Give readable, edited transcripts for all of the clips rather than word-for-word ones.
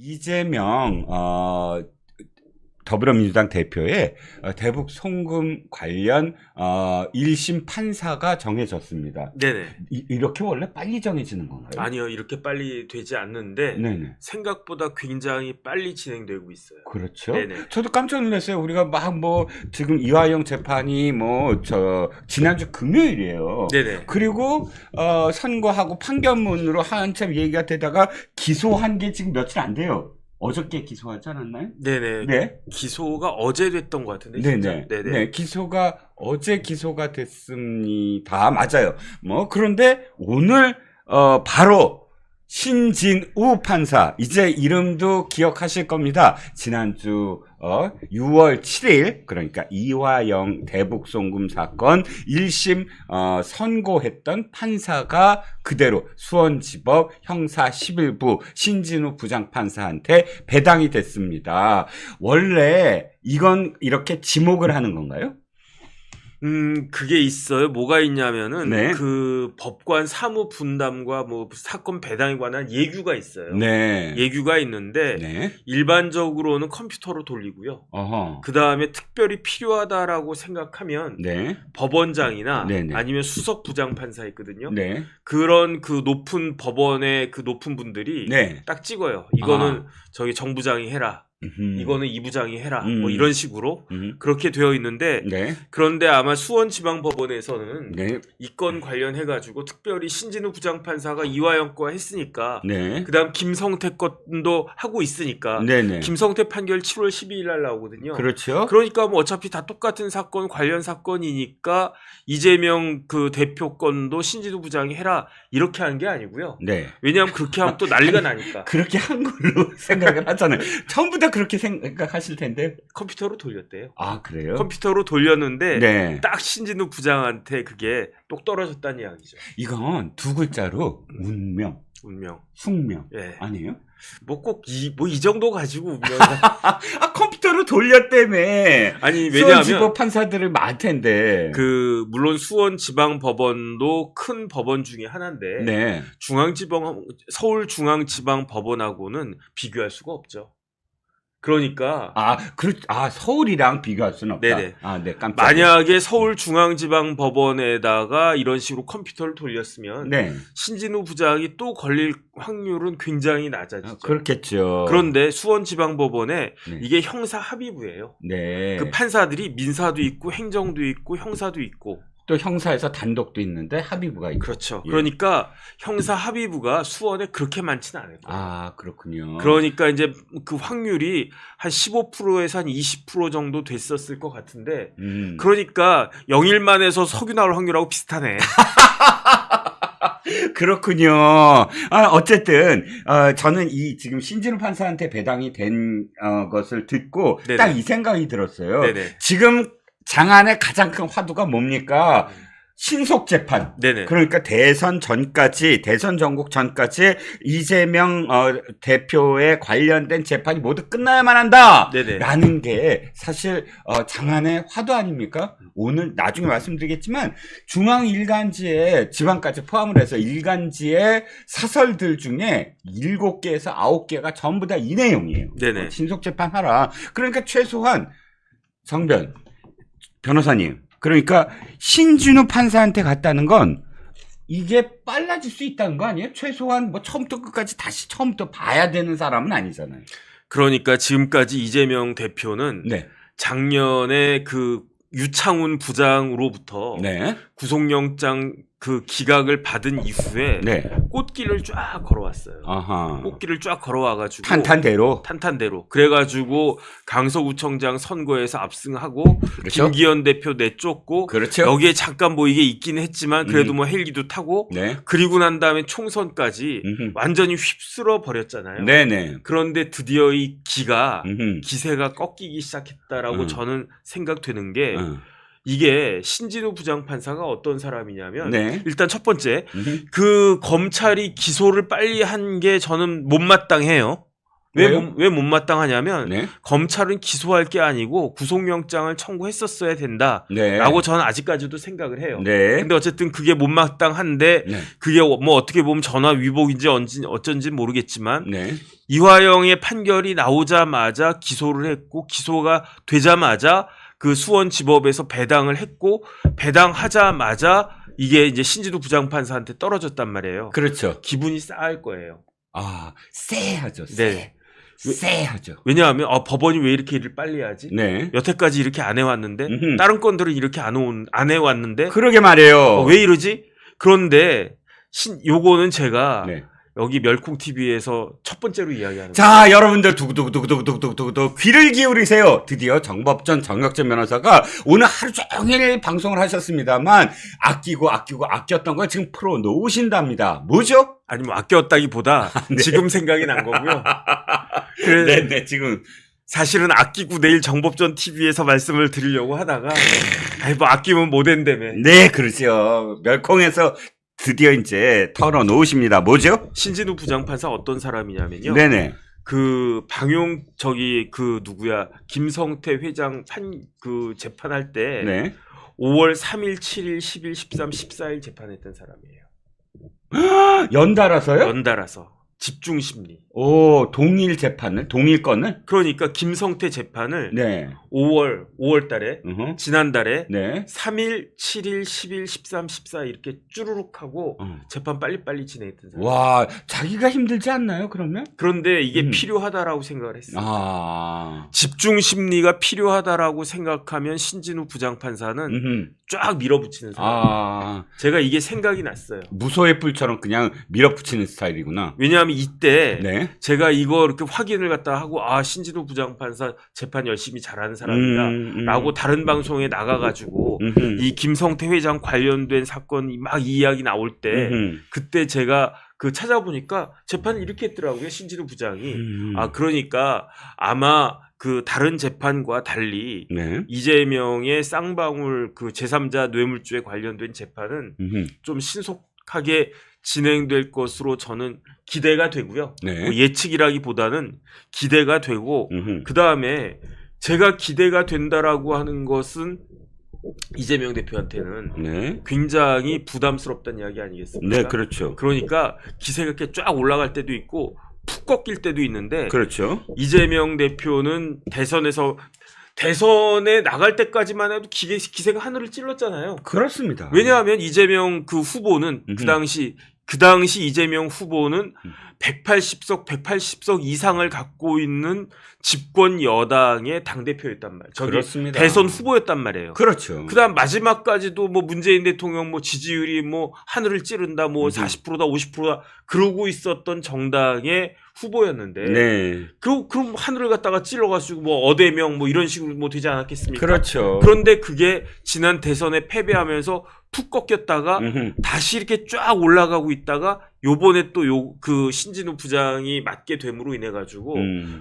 이재명 더불어민주당 대표의 대북 송금 관련 1심 판사가 정해졌습니다. 네네. 이렇게 원래 빨리 정해지는 건가요? 아니요, 이렇게 빨리 되지 않는데 네네. 생각보다 굉장히 빨리 진행되고 있어요. 그렇죠. 네네. 저도 깜짝 놀랐어요. 우리가 막 지금 이화영 재판이 지난주 금요일이에요. 네네. 그리고 선고하고 판결문으로 한참 얘기가 되다가 기소한 게 지금 며칠 안 돼요. 어저께 기소하지 않았나요? 네네. 네. 기소가 어제 됐던 것 같은데. 네네. 네네. 네, 어제 기소가 됐습니다. 맞아요. 그런데 오늘, 바로, 신진우 판사, 이제 이름도 기억하실 겁니다. 지난주 6월 7일, 그러니까 이화영 대북송금 사건 1심 선고했던 판사가 그대로 수원지법 형사 11부 신진우 부장판사한테 배당이 됐습니다. 원래 이건 이렇게 지목을 하는 건가요? 그게 있어요. 뭐가 있냐면은, 네. 그 법관 사무 분담과 사건 배당에 관한 예규가 있어요. 네. 예규가 있는데, 네. 일반적으로는 컴퓨터로 돌리고요. 어허. 그 다음에 특별히 필요하다라고 생각하면, 네. 법원장이나 네네. 아니면 수석 부장판사 있거든요. 네. 그런 그 높은 법원의 그 높은 분들이 네. 딱 찍어요. 이거는 저기 정부장이 해라. 이거는 이 부장이 해라. 이런 식으로 그렇게 되어 있는데, 네. 그런데 아마 수원지방법원에서는 네. 이 건 관련해가지고 특별히 신진우 부장판사가 이화영 거 했으니까, 네. 그 다음 김성태 건도 하고 있으니까, 네네. 김성태 판결 7월 12일 날 나오거든요. 그렇죠. 그러니까 어차피 다 똑같은 사건, 관련 사건이니까 이재명 그 대표 건도 신진우 부장이 해라. 이렇게 한 게 아니고요. 네. 왜냐하면 그렇게 하면 또 난리가 나니까. 그렇게 한 걸로 생각을 하잖아요. 전부 다 그렇게 생각하실 텐데. 컴퓨터로 돌렸대요. 아, 그래요? 컴퓨터로 돌렸는데 네. 딱 신진우 부장한테 그게 똑 떨어졌다는 이야기죠. 이건 두 글자로 운명, 운명. 숙명. 예. 아니에요? 꼭 이 정도 가지고 운명. 컴퓨터로 돌렸다며. 아니, 수원지법 왜냐하면 판사들을 많을 텐데. 물론 수원지방법원도 큰 법원 중에 하나인데, 네. 서울중앙지방법원하고는 비교할 수가 없죠. 그러니까 서울이랑 비교할 수는 없다. 네네. 네, 깜짝이야. 만약에 서울중앙지방법원에다가 이런 식으로 컴퓨터를 돌렸으면 네. 신진우 부장이 또 걸릴 확률은 굉장히 낮아지죠. 그렇겠죠. 그런데 수원지방법원에 네. 이게 형사 합의부예요. 네. 그 판사들이 민사도 있고 행정도 있고 형사도 있고, 또 형사에서 단독도 있는데 합의부가 있고. 그렇죠. 예. 그러니까 형사 합의부가 수원에 그렇게 많지는 않을 거예요. 아, 그렇군요. 그러니까 이제 그 확률이 한 15%에서 한 20% 정도 됐었을 것 같은데, 그러니까 영일만에서 석유 나올 확률하고 비슷하네. 그렇군요. 어쨌든 저는 지금 신진우 판사한테 배당이 된 것을 듣고 네네. 딱 이 생각이 들었어요. 네네. 지금 장안의 가장 큰 화두가 뭡니까? 신속 재판. 네네. 그러니까 대선 전국 전까지 이재명 대표에 관련된 재판이 모두 끝나야만 한다. 네네. 라는 게 사실 장안의 화두 아닙니까? 오늘 나중에 말씀드리겠지만 중앙 일간지에 지방까지 포함을 해서 일간지의 사설들 중에 7개에서 9개가 전부 다 이 내용이에요. 네네. 신속 재판하라. 그러니까 최소한 정변 변호사님, 그러니까 신진우 판사한테 갔다는 건 이게 빨라질 수 있다는 거 아니에요? 최소한 처음부터 끝까지 다시 처음부터 봐야 되는 사람은 아니잖아요. 그러니까 지금까지 이재명 대표는 네. 작년에 그 유창훈 부장으로부터 네. 구속영장 그 기각을 받은 이후에 네. 꽃길을 쫙 걸어왔어요. 아하. 꽃길을 쫙 걸어와가지고 탄탄대로. 그래가지고 강서구청장 선거에서 압승하고, 그렇죠? 김기현 대표 내쫓고, 그렇죠. 여기에 잠깐 이게 있긴 했지만 그래도 헬기도 타고, 네. 그리고 난 다음에 총선까지 완전히 휩쓸어 버렸잖아요. 네네. 그런데 드디어 이 기세가 꺾이기 시작했다라고 저는 생각되는 게, 이게 신진우 부장판사가 어떤 사람이냐면, 네. 일단 첫 번째, 그 검찰이 기소를 빨리 한 게 저는 못마땅해요. 왜 못마땅하냐면 네. 검찰은 기소할 게 아니고 구속영장을 청구했었어야 된다라고 네. 저는 아직까지도 생각을 해요. 네. 근데 어쨌든 그게 못마땅한데 네. 그게 뭐 어떻게 보면 전화 위복인지 어쩐지 모르겠지만 네. 이화영의 판결이 나오자마자 기소를 했고 기소가 되자마자 그 수원지법에서 배당을 했고 배당하자마자 이게 이제 신진우 부장판사한테 떨어졌단 말이에요. 그렇죠. 기분이 싸할 거예요. 아, 쎄하죠. 네. 쎄하죠. 왜냐하면 법원이 왜 이렇게 일을 빨리 하지? 네. 여태까지 이렇게 안 해왔는데 음흠. 다른 건들은 이렇게 안 해왔는데 그러게 말이에요. 왜 이러지? 그런데 요거는 제가 네. 여기 멸콩 TV에서 첫 번째로 이야기하는 자, 여러분들 두구두구두구두구두구두구 귀를 기울이세요. 드디어 정법전 정혁전 변호사가 오늘 하루 종일 방송을 하셨습니다만 아꼈던 걸 지금 풀어 놓으신답니다. 뭐죠? 아니 뭐 아꼈다기보다 네. 지금 생각이 난 거고요. 네, 지금 사실은 아끼고 내일 정법전 TV에서 말씀을 드리려고 하다가 아이 뭐 아끼면 못 한다며. 네, 그러죠. 멸콩에서 드디어 이제 털어 놓으십니다. 뭐죠? 신진우 부장판사 어떤 사람이냐면요. 네네. 그 방용 그 누구야 김성태 회장 그 재판할 때 네. 5월 3일, 7일, 10일, 13, 14일 재판했던 사람이에요. 연달아서요? 연달아서 집중 심리. 오, 동일 건을? 그러니까 김성태 재판을 네. 5월 달에 으흠. 지난달에 네. 3일, 7일, 10일, 13, 14 이렇게 쭈루룩 하고 재판 빨리빨리 진행했던 사람. 와, 자기가 힘들지 않나요, 그러면? 그런데 이게 필요하다라고 생각을 했어요. 아. 집중 심리가 필요하다라고 생각하면 신진우 부장판사는 쫙 밀어붙이는 사람. 아. 제가 이게 생각이 났어요. 무소의 뿔처럼 그냥 밀어붙이는 스타일이구나. 왜냐하면 이때 네. 제가 이거 이렇게 확인을 갖다 하고 신진우 부장판사 재판 열심히 잘하는 사람이다 라고 다른 방송에 나가가지고 이 김성태 회장 관련된 사건이 막 이야기 나올 때 그때 제가 그 찾아보니까 재판을 이렇게 했더라고요. 신진우 부장이. 그러니까 아마 그 다른 재판과 달리 네. 이재명의 쌍방울 그 제3자 뇌물죄에 관련된 재판은 좀 신속하게 진행될 것으로 저는 기대가 되고요. 네. 뭐 예측이라기보다는 기대가 되고 그 다음에 제가 기대가 된다라고 하는 것은 이재명 대표한테는 네. 굉장히 부담스럽다는 이야기 아니겠습니까? 네, 그렇죠. 그러니까 기세가 이렇게 쫙 올라갈 때도 있고 푹 꺾일 때도 있는데 그렇죠. 이재명 대표는 대선에 나갈 때까지만 해도 기세가 하늘을 찔렀잖아요. 그렇습니다. 왜냐하면 이재명 그 후보는 그 당시 이재명 후보는 180석 이상을 갖고 있는 집권 여당의 당대표였단 말이에요. 그렇습니다. 대선 후보였단 말이에요. 그렇죠. 그다음 마지막까지도 뭐 문재인 대통령 뭐 지지율이 뭐 하늘을 찌른다 뭐 40%다 50%다 그러고 있었던 정당의 후보였는데 네. 그럼 하늘을 갖다가 찔러가지고 뭐 어대명 뭐 이런 식으로 뭐 되지 않았겠습니까? 그렇죠. 그런데 그게 지난 대선에 패배하면서 푹 꺾였다가 다시 이렇게 쫙 올라가고 있다가 요번에 또 그 신진우 부장이 맡게 됨으로 인해 가지고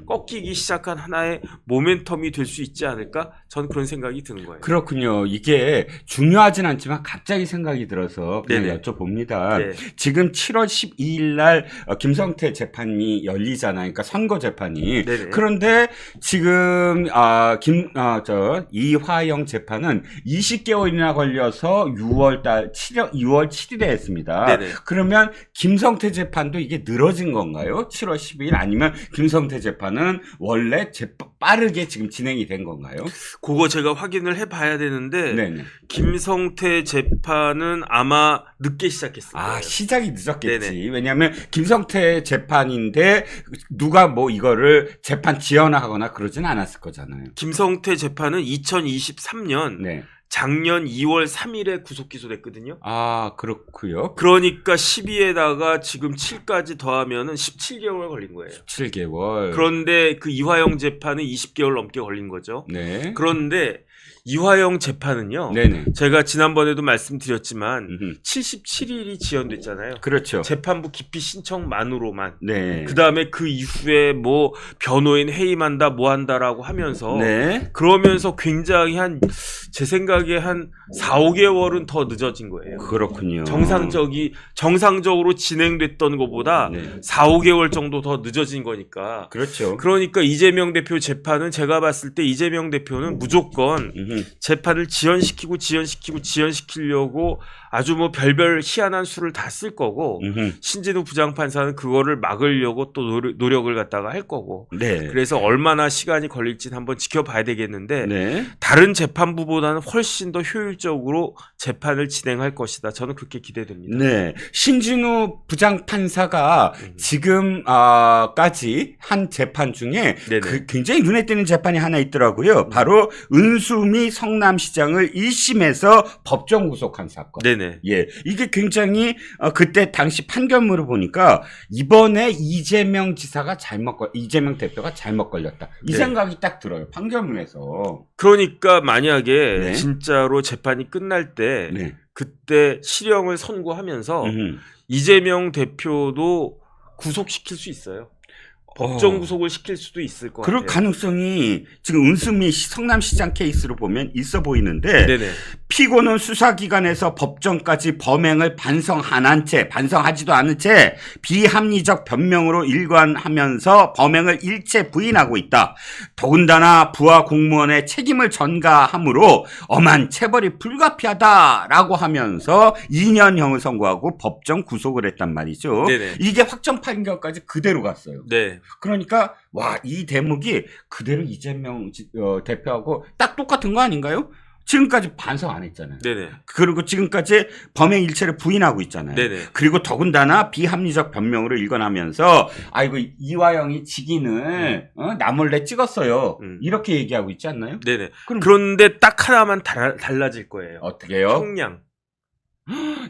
꺾이기 시작한 하나의 모멘텀이 될 수 있지 않을까? 전 그런 생각이 드는 거예요. 그렇군요. 이게 중요하진 않지만 갑자기 생각이 들어서 그냥 네네. 여쭤봅니다. 네. 지금 7월 12일 날 김성태 재판이 열리잖아요. 그러니까 선거 재판이. 네네. 그런데 지금 이화영 재판은 20개월이나 걸려서 6월 7일에 했습니다. 네네. 그러면 김성태 재판도 이게 늘어진 건가요? 7월 12일 아니면 김성태 재판은 원래 빠르게 지금 진행이 된 건가요? 그거 제가 확인을 해봐야 되는데 네네. 김성태 재판은 아마 늦게 시작했을 거예요. 시작이 늦었겠지. 네네. 왜냐하면 김성태 재판인데 누가 뭐 이거를 재판 지연하거나 그러진 않았을 거잖아요. 김성태 재판은 2023년 네. 작년 2월 3일에 구속 기소됐거든요. 그렇고요. 그러니까 12에다가 지금 7까지 더하면은 17개월 걸린 거예요. 17개월. 그런데 그 이화영 재판은 20개월 넘게 걸린 거죠. 네. 그런데 이화영 재판은요. 네네. 제가 지난번에도 말씀드렸지만 77일이 지연됐잖아요. 그렇죠. 재판부 기피 신청만으로만. 네. 그다음에 그 이후에 뭐 변호인 해임한다 뭐 한다라고 하면서 네. 그러면서 굉장히 제 생각에 생각에 한 4, 5개월은 더 늦어진 거예요. 그렇군요. 정상적으로 진행됐던 것보다 네. 4, 5개월 정도 더 늦어진 거니까. 그렇죠. 그러니까 이재명 대표 재판은 제가 봤을 때 이재명 대표는 무조건 재판을 지연시키려고 아주 뭐 별별 희한한 수를 다 쓸 거고 신진우 부장판사는 그거를 막으려고 또 노력을 갖다가 할 거고. 네. 그래서 얼마나 시간이 걸릴지는 한번 지켜봐야 되겠는데 네. 다른 재판부보다는 훨씬 더 효율적으로 재판을 진행할 것이다. 저는 그렇게 기대됩니다. 네. 신진우 부장판사가 지금까지 한 재판 중에 네네. 굉장히 눈에 띄는 재판이 하나 있더라고요. 바로 은수미 성남시장을 1심에서 법정 구속한 사건. 네네. 예. 이게 굉장히 그때 당시 판결문을 보니까 이번에 이재명 대표가 잘못 걸렸다. 이 네. 생각이 딱 들어요. 판결문에서. 그러니까 만약에 네. 진짜로 재판이 끝날 때 네. 그때 실형을 선고하면서 이재명 대표도 구속시킬 수 있어요. 법정 구속을 시킬 수도 있을 것 그럴 같아요. 가능성이 지금 은수미 성남시장 케이스로 보면 있어 보이는데 네네. 피고는 수사기관에서 법정까지 범행을 반성하지도 않은 채 비합리적 변명으로 일관하면서 범행을 일체 부인하고 있다. 더군다나 부하 공무원의 책임을 전가하므로 엄한 체벌이 불가피하다라고 하면서 2년형을 선고하고 법정 구속을 했단 말이죠. 네네. 이게 확정 판결까지 그대로 갔어요. 네. 그러니까 이 대목이 그대로 이재명 대표하고 딱 똑같은 거 아닌가요? 지금까지 반성 안 했잖아요. 네네. 그리고 지금까지 범행 일체를 부인하고 있잖아요. 네네. 그리고 더군다나 비합리적 변명으로 일관하면서 아이고 이화영이 직인을 나몰래 찍었어요. 이렇게 얘기하고 있지 않나요? 네네. 그럼 그런데 딱 하나만 달라질 거예요. 어떻게요? 형량.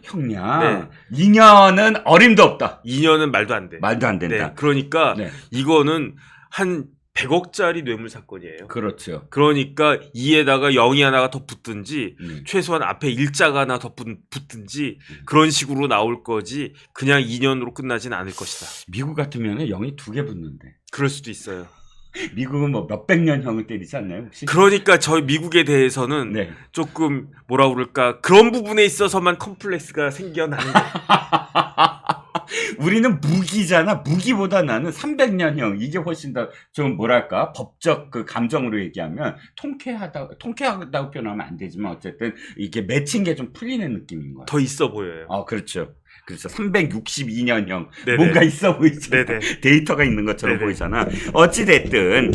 형량. 2년은 어림도 없다. 2년은 말도 안 돼. 말도 안 된다. 네. 그러니까 네. 이거는 한 100억짜리 뇌물 사건이에요. 그렇죠. 그러니까 2에다가 0이 하나가 더 붙든지 네. 최소한 앞에 일자가 하나 더 붙든지 그런 식으로 나올 거지 그냥 2년으로 끝나진 않을 것이다. 미국 같으면 0이 2개 붙는데. 그럴 수도 있어요. 미국은 뭐 몇백 년 형을 때리지 않나요 혹시? 그러니까 저희 미국에 대해서는 네. 조금 뭐라 그럴까 그런 부분에 있어서만 컴플렉스가 생겨나는 거예요. 우리는 무기잖아. 무기보다 나는 300년형 이게 훨씬 더 좀 뭐랄까 법적 그 감정으로 얘기하면 통쾌하다고 표현하면 안 되지만 어쨌든 이게 맺힌 게 좀 풀리는 느낌인 거야. 더 있어 보여요. 그렇죠. 그렇죠. 362년형 네네. 뭔가 있어 보이잖아. 네네. 데이터가 있는 것처럼 네네. 보이잖아. 어찌됐든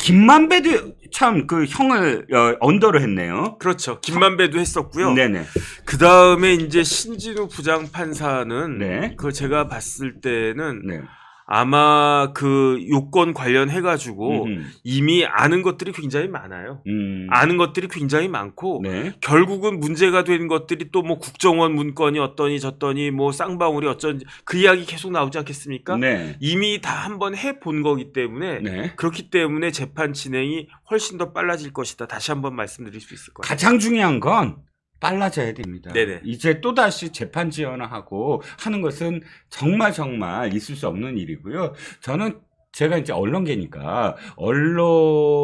김만배도 참 그 형을 언더로 했네요. 그렇죠. 김만배도 했었고요. 네네. 그 다음에 이제 신진우 부장판사는 네. 그 제가 봤을 때는 네. 아마 그 요건 관련해가지고 음흠. 이미 아는 것들이 굉장히 많아요. 아는 것들이 굉장히 많고 네. 결국은 문제가 된 것들이 또 뭐 국정원 문건이 어떠니 저떠니 뭐 쌍방울이 어쩐지 그 이야기 계속 나오지 않겠습니까? 네. 이미 다 한번 해본 거기 때문에 네. 그렇기 때문에 재판 진행이 훨씬 더 빨라질 것이다. 다시 한번 말씀드릴 수 있을 것 같아요. 가장 중요한 건 빨라져야 됩니다. 네네. 이제 또다시 재판 지연하고 하는 것은 정말 있을 수 없는 일이고요. 제가 이제 언론계니까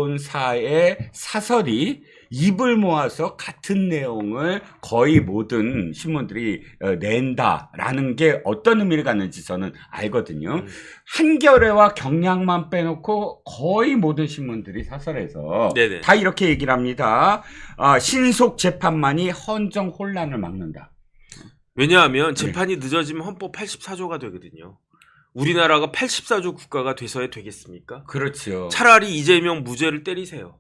언론사의 사설이 입을 모아서 같은 내용을 거의 모든 신문들이 낸다라는 게 어떤 의미를 갖는지 저는 알거든요. 한겨레와 경향만 빼놓고 거의 모든 신문들이 사설에서 네네. 다 이렇게 얘기를 합니다. 신속 재판만이 헌정 혼란을 막는다. 왜냐하면 재판이 늦어지면 헌법 84조가 되거든요. 우리나라가 84조 국가가 돼서야 되겠습니까? 그렇죠. 차라리 이재명 무죄를 때리세요.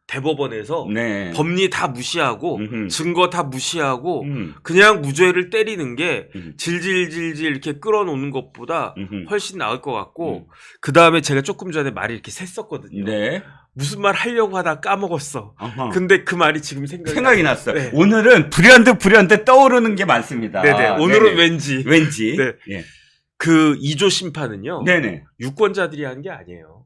대법원에서 네. 법리 다 무시하고 증거 다 무시하고 그냥 무죄를 때리는 게 질질질질 이렇게 끌어놓는 것보다 훨씬 나을 것 같고 그 다음에 제가 조금 전에 말이 이렇게 샜었거든요. 네. 무슨 말 하려고 하다 까먹었어. 어허. 근데 그 말이 지금 생각이 났어요. 네. 오늘은 불현듯 떠오르는 게 많습니다. 네네. 오늘은 네네. 왠지 네. 그 2조 심판은요. 네네. 유권자들이 한 게 아니에요.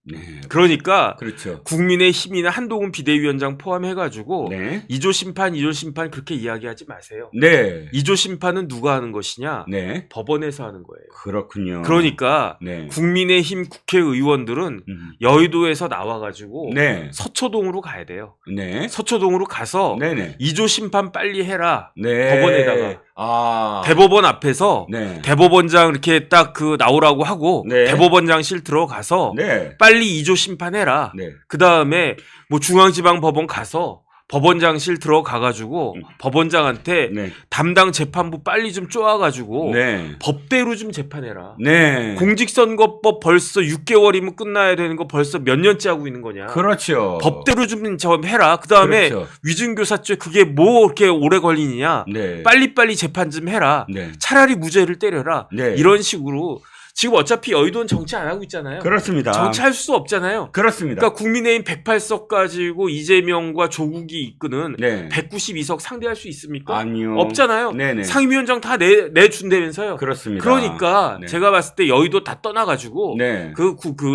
네. 그러니까 그렇죠. 국민의힘이나 한동훈 비대위원장 포함해가지고 네. 2조 심판 그렇게 이야기하지 마세요. 네. 2조 심판은 누가 하는 것이냐? 네. 법원에서 하는 거예요. 그렇군요. 그러니까 네. 국민의힘 국회의원들은 여의도에서 나와가지고 네. 서초동으로 가야 돼요. 네. 서초동으로 가서 네네. 2조 심판 빨리 해라. 네. 법원에다가. 아. 대법원 앞에서 네. 대법원장 이렇게 딱 그 나오라고 하고 네. 대법원장실 들어가서 네. 빨리 2조 심판해라. 네. 그 다음에 뭐 중앙지방법원 가서 법원장실 들어가가지고 법원장한테 네. 담당 재판부 빨리 좀 쪼아가지고 네. 법대로 좀 재판해라. 네. 공직선거법 벌써 6개월이면 끝나야 되는 거 벌써 몇 년째 하고 있는 거냐. 그렇죠. 법대로 좀 해라. 그 다음에 그렇죠. 위증교사죄 그게 뭐 이렇게 오래 걸리느냐. 네. 빨리빨리 재판 좀 해라. 네. 차라리 무죄를 때려라. 네. 이런 식으로 지금 어차피 여의도는 정치 안 하고 있잖아요. 그렇습니다. 정치할 수 없잖아요. 그렇습니다. 그러니까 국민의힘 108석 가지고 이재명과 조국이 이끄는 네. 192석 상대할 수 있습니까? 아니요. 없잖아요. 네네. 상임위원장 다 내준다면서요. 그렇습니다. 그러니까 네. 제가 봤을 때 여의도 다 떠나가지고 네.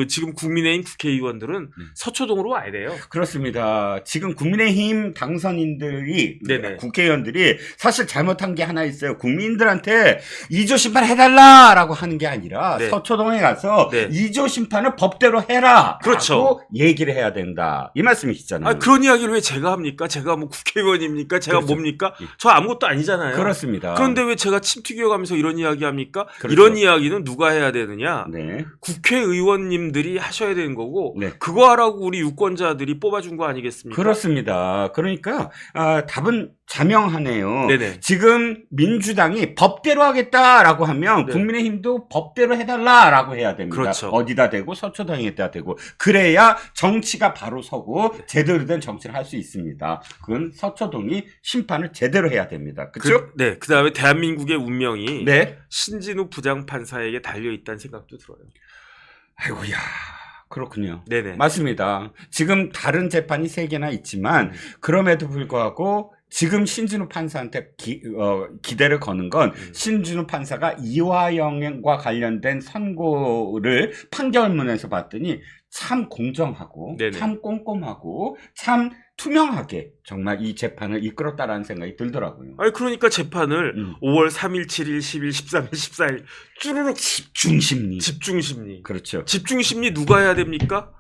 지금 국민의힘 국회의원들은 서초동으로 와야 돼요. 그렇습니다. 지금 국민의힘 당선인들이 네네. 국회의원들이 사실 잘못한 게 하나 있어요. 국민들한테 2조 심판 해달라라고 하는 게 아니라 네. 서초동에 가서 네. 2조 심판을 법대로 해라. 그렇죠. 라고 얘기를 해야 된다. 이 말씀이시잖아요. 아, 그런 이야기를 왜 제가 합니까? 제가 뭐 국회의원입니까? 제가 그렇죠. 뭡니까? 예. 저 아무것도 아니잖아요. 그렇습니다. 그런데 왜 제가 침 튀겨가면서 이런 이야기 합니까? 그렇죠. 이런 이야기는 누가 해야 되느냐? 네. 국회의원님들이 하셔야 되는 거고 네. 그거 하라고 우리 유권자들이 뽑아준 거 아니겠습니까? 그렇습니다. 그러니까 답은 자명하네요. 네네. 지금 민주당이 법대로 하겠다라고 하면 네. 국민의힘도 법대로 해달라라고 해야 됩니다. 그렇죠. 어디다 대고 서초동에다 대고 그래야 정치가 바로 서고 제대로 된 정치를 할 수 있습니다. 그건 서초동이 심판을 제대로 해야 됩니다. 그렇죠? 네. 그 다음에 대한민국의 운명이 네. 신진우 부장판사에게 달려 있다는 생각도 들어요. 아이고야. 그렇군요. 네네. 맞습니다. 지금 다른 재판이 3개나 있지만 그럼에도 불구하고 지금 신진우 판사한테 기대를 거는 건 신진우 판사가 이화영과 관련된 선고를 판결문에서 봤더니 참 공정하고 네네. 참 꼼꼼하고 참 투명하게 정말 이 재판을 이끌었다라는 생각이 들더라고요. 아니 그러니까 재판을 5월 3일, 7일, 10일, 13일, 14일 쭈루룩 집중심리. 집중심리. 그렇죠. 집중심리 누가 해야 됩니까?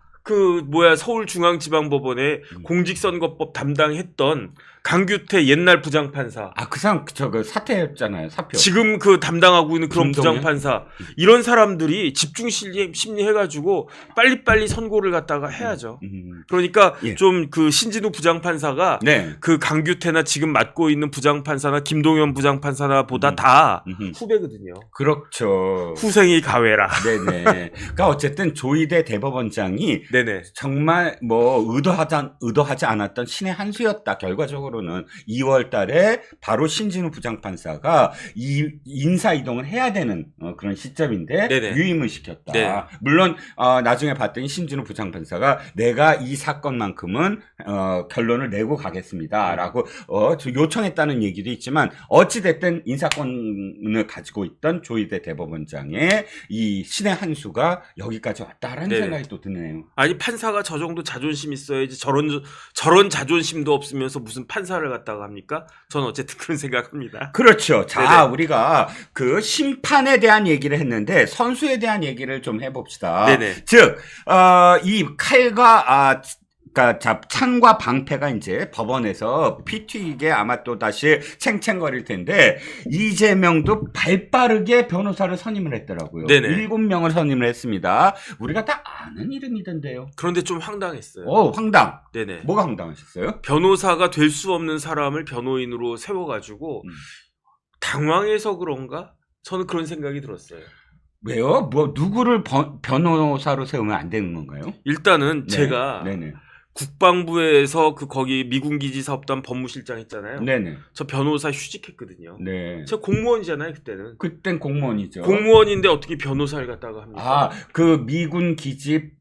서울중앙지방법원에 공직선거법 담당했던 강규태 옛날 부장판사. 아, 그 사람 그 사퇴했잖아요. 사표. 지금 그 담당하고 있는 그런 김동연? 부장판사. 이런 사람들이 집중심리 해가지고 빨리빨리 선고를 갖다가 해야죠. 그러니까 예. 좀 그 신진우 부장판사가 네. 그 강규태나 지금 맡고 있는 부장판사나 김동연 부장판사나 보다 다 후배거든요. 그렇죠. 후생이 가외라. 네네. 그러니까 어쨌든 조희대 대법원장이 네네. 정말 뭐 의도하지 않았던 신의 한 수였다. 결과적으로는 2월 달에 바로 신진우 부장판사가 이 인사 이동을 해야 되는 그런 시점인데 네네. 유임을 시켰다. 네. 물론 나중에 봤더니 신진우 부장판사가 내가 이 사건만큼은 결론을 내고 가겠습니다라고 요청했다는 얘기도 있지만 어찌됐든 인사권을 가지고 있던 조희대 대법원장의 이 신의 한 수가 여기까지 왔다라는 네네. 생각이 또 드네요. 아니 판사가 저 정도 자존심 있어야지 저런 자존심도 없으면서 무슨 판사를 갖다가 합니까? 저는 어쨌든 그런 생각합니다. 그렇죠. 자, 네네. 우리가 그 심판에 대한 얘기를 했는데 선수에 대한 얘기를 좀 해봅시다. 네네. 즉, 이 칼과 그러니까 창과 방패가 이제 법원에서 피 튀기게 아마 또 다시 챙챙거릴 텐데 이재명도 발빠르게 변호사를 선임을 했더라고요. 네네. 7명을 선임을 했습니다. 우리가 다 아는 이름이던데요. 그런데 좀 황당했어요. 황당. 네네. 뭐가 황당하셨어요? 변호사가 될 수 없는 사람을 변호인으로 세워가지고 당황해서 그런가? 저는 그런 생각이 들었어요. 왜요? 누구를 변호사로 세우면 안 되는 건가요? 일단은 네. 제가 네네. 국방부에서 거기 미군기지 사업단 법무실장 했잖아요. 네네. 저 변호사 휴직했거든요. 네. 저 공무원이잖아요, 그때는. 그땐 공무원이죠. 공무원인데 어떻게 변호사를 갖다가 합니까? 그 미군 기지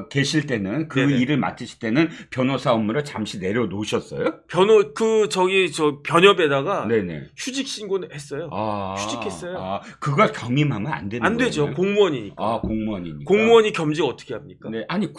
계실 때는 그 네네. 일을 맡으실 때는 변호사 업무를 잠시 내려놓으셨어요? 변협에다가 네네. 휴직 신고는 했어요. 휴직했어요. 그걸 겸임하면 안 되는 안 되죠. 거예요? 공무원이니까. 공무원이니까. 공무원이 겸직 어떻게 합니까? 네, 아니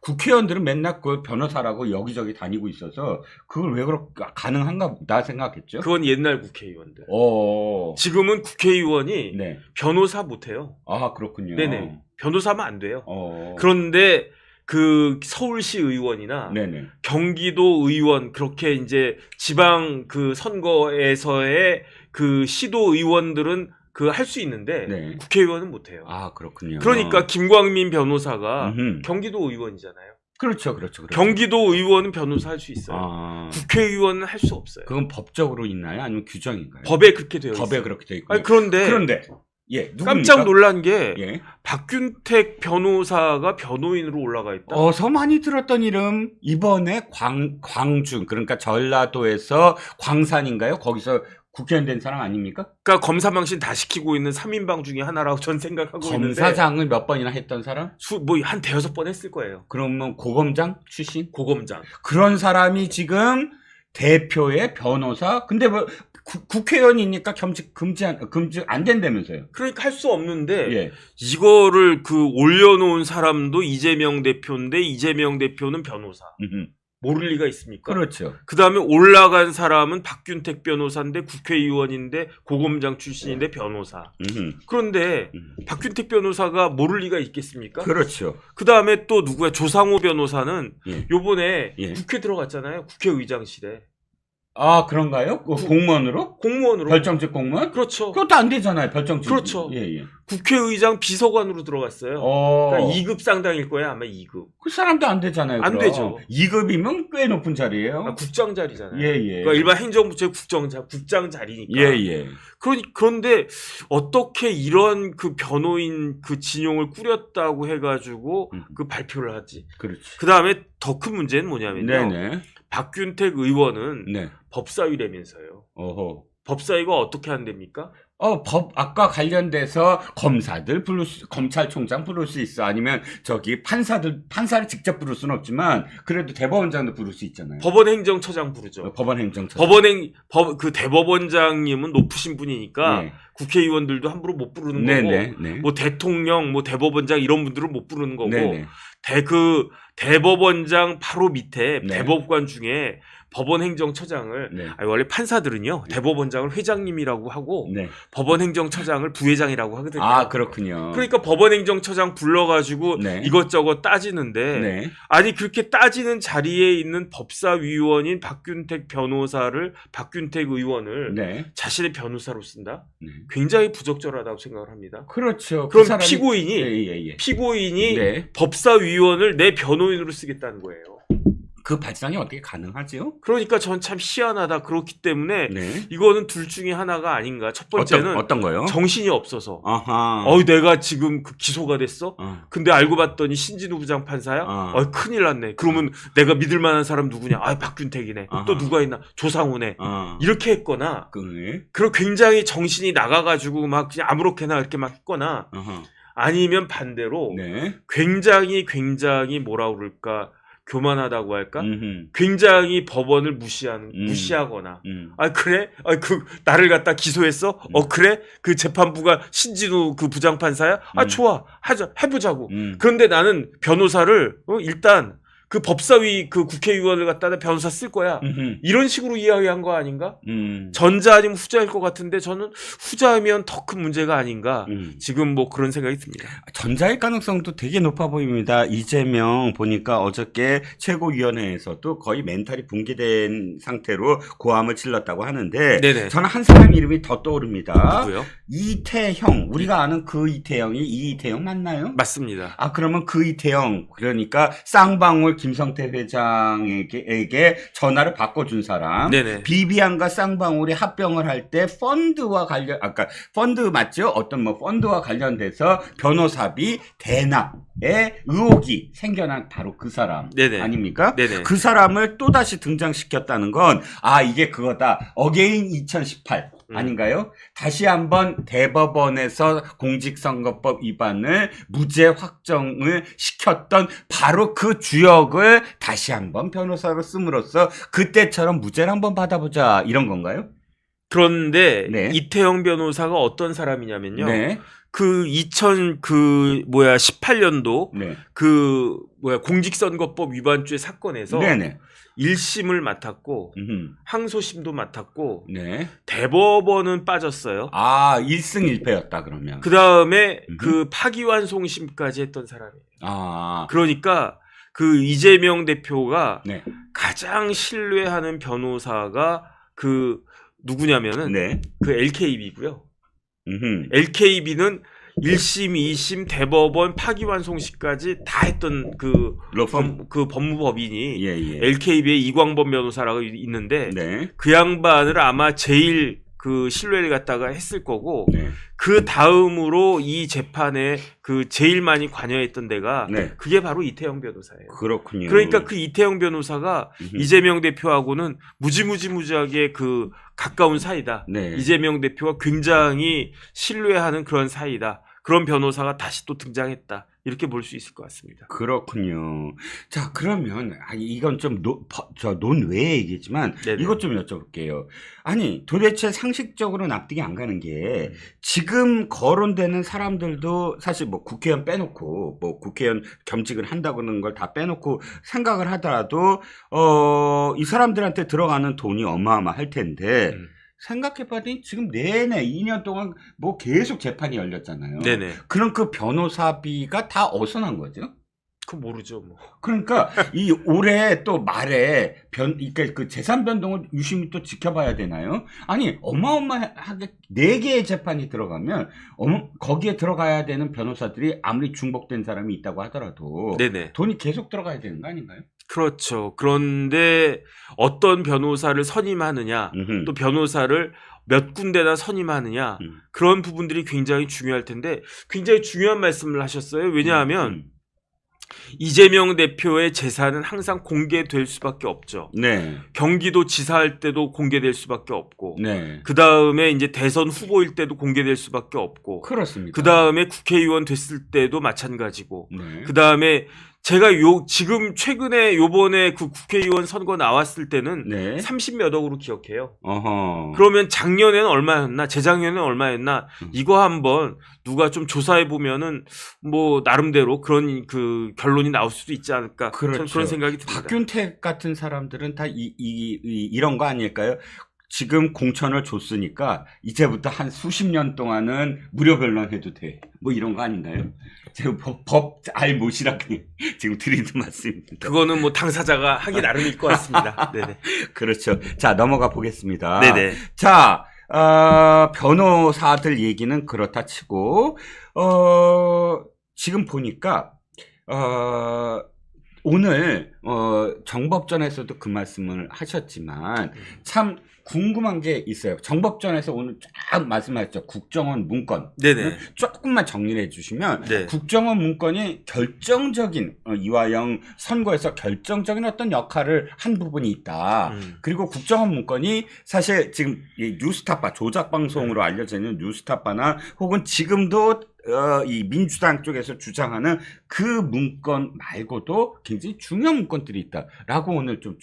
국회의원들은 맨날 그 변호사라고 여기저기 다니고 있어서 그걸 왜 그렇게 가능한가 나 생각했죠. 그건 옛날 국회의원들. 어. 지금은 국회의원이 네. 변호사 못해요. 그렇군요. 네네. 변호사면 안 돼요. 어. 그런데 그 서울시 의원이나 네네. 경기도 의원 그렇게 이제 지방 그 선거에서의 그 시도 의원들은 그 할 수 있는데 네. 국회의원은 못해요. 그렇군요. 그러니까 김광민 변호사가 음흠. 경기도 의원이잖아요. 그렇죠. 경기도 의원은 변호사 할 수 있어요. 국회의원은 할 수 없어요. 그건 법적으로 있나요? 아니면 규정인가요? 법에 그렇게 되어 있어요. 법에 그렇게 되어 있고. 아니, 그런데 누굽니까? 깜짝 놀란 게 예. 박균택 변호사가 변호인으로 올라가 있다. 어서 많이 들었던 이름. 이번에 광주 그러니까 전라도에서 광산인가요? 거기서 국회의원 된 사람 아닙니까? 그러니까 검사망신 다 시키고 있는 3인방 중에 하나라고 전 생각하고 있는데 검사장을 몇 번이나 했던 사람? 한 대여섯 번 했을 거예요. 그러면 고검장 출신? 고검장. 그런 사람이 지금 대표의 변호사? 근데 뭐 국회의원이니까 금지 안 된다면서요? 그러니까 할 수 없는데 예. 이거를 올려놓은 사람도 이재명 대표인데 이재명 대표는 변호사. 모를 리가 있습니까? 그렇죠. 그 다음에 올라간 사람은 박균택 변호사인데 국회의원인데 고검장 출신인데 변호사. 그런데 박균택 변호사가 모를 리가 있겠습니까? 그렇죠. 그 다음에 또 누구야? 조상호 변호사는 예. 요번에 예. 국회 들어갔잖아요. 국회의장실에. 그런가요? 공무원으로? 공무원으로. 별정직 공무원? 그렇죠. 그것도 안 되잖아요. 별정직. 그렇죠. 예. 국회의장 비서관으로 들어갔어요. 그러니까 2급 상당일 거예요. 아마 2급. 그 사람도 안 되잖아요. 안 그럼. 되죠. 2급이면 꽤 높은 자리예요. 국장 자리잖아요. 예. 그러니까 일반 행정부처의 국장 자리니까. 예. 그런데 어떻게 이런 그 변호인 그 진용을 꾸렸다고 해가지고 그 발표를 하지. 그렇지. 그 다음에 더 큰 문제는 뭐냐면요. 네네. 박균택 의원은 네. 법사위라면서요. 어허. 법사위가 어떻게 한답니까? 아까 관련돼서 검찰총장 부를 수 있어. 아니면 판사를 직접 부를 수는 없지만, 그래도 대법원장도 부를 수 있잖아요. 법원행정처장 부르죠. 법원행정처장. 그 대법원장님은 높으신 분이니까 네. 국회의원들도 함부로 못 부르는 거고, 네. 뭐 대통령, 뭐 대법원장 이런 분들은 못 부르는 거고, 네네. 대법원장 바로 밑에 네. 대법관 중에 법원행정처장을 네. 원래 판사들은요 대법원장을 회장님이라고 하고 네. 법원행정처장을 부회장이라고 하거든요. 그렇군요. 그러니까 법원행정처장 불러가지고 네. 이것저것 따지는데 네. 아니 그렇게 따지는 자리에 있는 법사위원인 박균택 의원을 네. 자신의 변호사로 쓴다? 네. 굉장히 부적절하다고 생각을 합니다. 그렇죠. 그럼 사람이- 피고인이 네. 법사위원을 내 변호인으로 쓰겠다는 거예요. 그 발상이 어떻게 가능하지요? 그러니까 전 참 희한하다. 그렇기 때문에 네. 이거는 둘 중에 하나가 아닌가. 첫 번째는 어떤 거요? 정신이 없어서. 아하. 내가 지금 기소가 됐어? 근데 알고 봤더니 신진우 부장판사야? 큰일 났네. 그러면 내가 믿을 만한 사람 누구냐? 박균택이네. 또 누가 있나? 조상우네. 이렇게 했거나. 그리고 굉장히 정신이 나가가지고 막 그냥 아무렇게나 이렇게 막 했거나. 아니면 반대로. 네. 굉장히 뭐라 그럴까. 교만하다고 할까? 굉장히 법원을 무시하거나. 그래? 나를 갖다 기소했어? 그래? 그 재판부가 신진우 그 부장판사야? 좋아. 해보자고. 그런데 나는 변호사를, 일단, 그 법사위 그 국회의원을 갖다가 변호사 쓸 거야. 이런 식으로 이야기한 거 아닌가? 전자 아니면 후자일 것 같은데 저는 후자면 더 큰 문제가 아닌가. 지금 뭐 그런 생각이 듭니다. 전자일 가능성도 되게 높아 보입니다. 이재명 보니까 어저께 최고위원회에서도 거의 멘탈이 붕괴된 상태로 고함을 질렀다고 하는데 네네. 저는 한 사람 이름이 더 떠오릅니다. 누구요? 이태형. 우리가 아는 그 이태형이 이태형 맞나요? 맞습니다. 그러면 그 이태형, 그러니까 쌍방울 김성태 회장에게 전화를 바꿔준 사람. 네네. 비비안과 쌍방울이 합병을 할 때 펀드와 펀드 맞죠? 어떤 펀드와 관련돼서 변호사비 대납. 의혹이 생겨난 바로 그 사람 네네. 아닙니까? 네네. 그 사람을 또다시 등장시켰다는 건 이게 그거다. 어게인 2018 아닌가요? 다시 한번 대법원에서 공직선거법 위반을 무죄 확정을 시켰던 바로 그 주역을 다시 한번 변호사로 씀으로써 그때처럼 무죄를 한번 받아보자 이런 건가요? 그런데 네. 이태영 변호사가 어떤 사람이냐면요. 네. 그 18년도 네. 공직선거법 위반죄 사건에서 네네. 1심을 맡았고 음흠. 항소심도 맡았고 네. 대법원은 빠졌어요. 1승 1패였다 그러면. 그 다음에 그 파기환송심까지 했던 사람이에요. 그러니까 그 이재명 대표가 네. 가장 신뢰하는 변호사가 그 누구냐면은 네. 그 LKB고요. LKB는 1심, 2심, 대법원, 파기환송심까지 다 했던 그 법무법인이 예. LKB의 이광범 변호사라고 있는데 네. 그 양반을 아마 제일 그 신뢰를 갖다가 했을 거고 네. 그 다음으로 이 재판에 그 제일 많이 관여했던 데가 네. 그게 바로 이태영 변호사예요. 그렇군요. 그러니까 그 이태영 변호사가 이재명 대표하고는 무지하게 그 가까운 사이다. 네. 이재명 대표가 굉장히 신뢰하는 그런 사이다. 그런 변호사가 다시 또 등장했다. 이렇게 볼 수 있을 것 같습니다. 그렇군요. 자, 그러면 이건 좀 논외의 얘기지만 네네. 이것 좀 여쭤볼게요. 아니, 도대체 상식적으로 납득이 안 가는 게 지금 거론되는 사람들도 사실 뭐 국회의원 빼놓고 뭐 국회의원 겸직을 한다고는 걸 다 빼놓고 생각을 하더라도 이 사람들한테 들어가는 돈이 어마어마할 텐데 생각해봤더니 지금 내내 2년 동안 뭐 계속 재판이 열렸잖아요. 네네. 그럼 그 변호사비가 다 어디서 난 거죠? 그거 모르죠, 뭐. 그러니까 이 올해 또 말에 그러니까 그 재산 변동을 유심히 또 지켜봐야 되나요? 아니 어마어마하게 4개의 재판이 들어가면 거기에 들어가야 되는 변호사들이 아무리 중복된 사람이 있다고 하더라도 네네. 돈이 계속 들어가야 되는 거 아닌가요? 그렇죠. 그런데 어떤 변호사를 선임하느냐, 또 변호사를 몇 군데나 선임하느냐, 그런 부분들이 굉장히 중요할 텐데 굉장히 중요한 말씀을 하셨어요. 왜냐하면 이재명 대표의 재산은 항상 공개될 수밖에 없죠. 네. 경기도 지사할 때도 공개될 수밖에 없고, 네. 그 다음에 이제 대선 후보일 때도 공개될 수밖에 없고, 그렇습니다. 그 다음에 국회의원 됐을 때도 마찬가지고, 네. 그 다음에 제가 지금 최근에 요번에 그 국회의원 선거 나왔을 때는 네. 30몇 억으로 기억해요. 어허. 그러면 작년에는 얼마였나, 재작년에는 얼마였나, 이거 한번 누가 좀 조사해 보면은 뭐 나름대로 그런 그 결론이 나올 수도 있지 않을까. 그렇죠. 저는 그런 생각이 듭니다. 박균택 같은 사람들은 다 이런 거 아닐까요? 지금 공천을 줬으니까 이제부터 한 수십 년 동안은 무료 변론해도 돼. 뭐 이런 거 아닌가요? 제가 법 알 못이라 그냥 지금 드리는 말씀입니다. 그거는 뭐 당사자가 하기 나름일 것 같습니다. 네네. 그렇죠. 자, 넘어가 보겠습니다. 네네. 자, 변호사들 얘기는 그렇다 치고, 지금 보니까, 오늘, 정법전에서도 그 말씀을 하셨지만, 참, 궁금한 게 있어요. 정법전에서 오늘 쫙 말씀하셨죠. 국정원 문건. 네네. 조금만 정리를 해주시면 네. 국정원 문건이 결정적인 이화영 선거에서 결정적인 어떤 역할을 한 부분이 있다. 그리고 국정원 문건이 사실 지금 이 뉴스타파 조작 방송으로 알려져 있는 뉴스타파나 혹은 지금도 이 민주당 쪽에서 주장하는 그 문건 말고도 굉장히 중요한 문건들이 있다라고 오늘 좀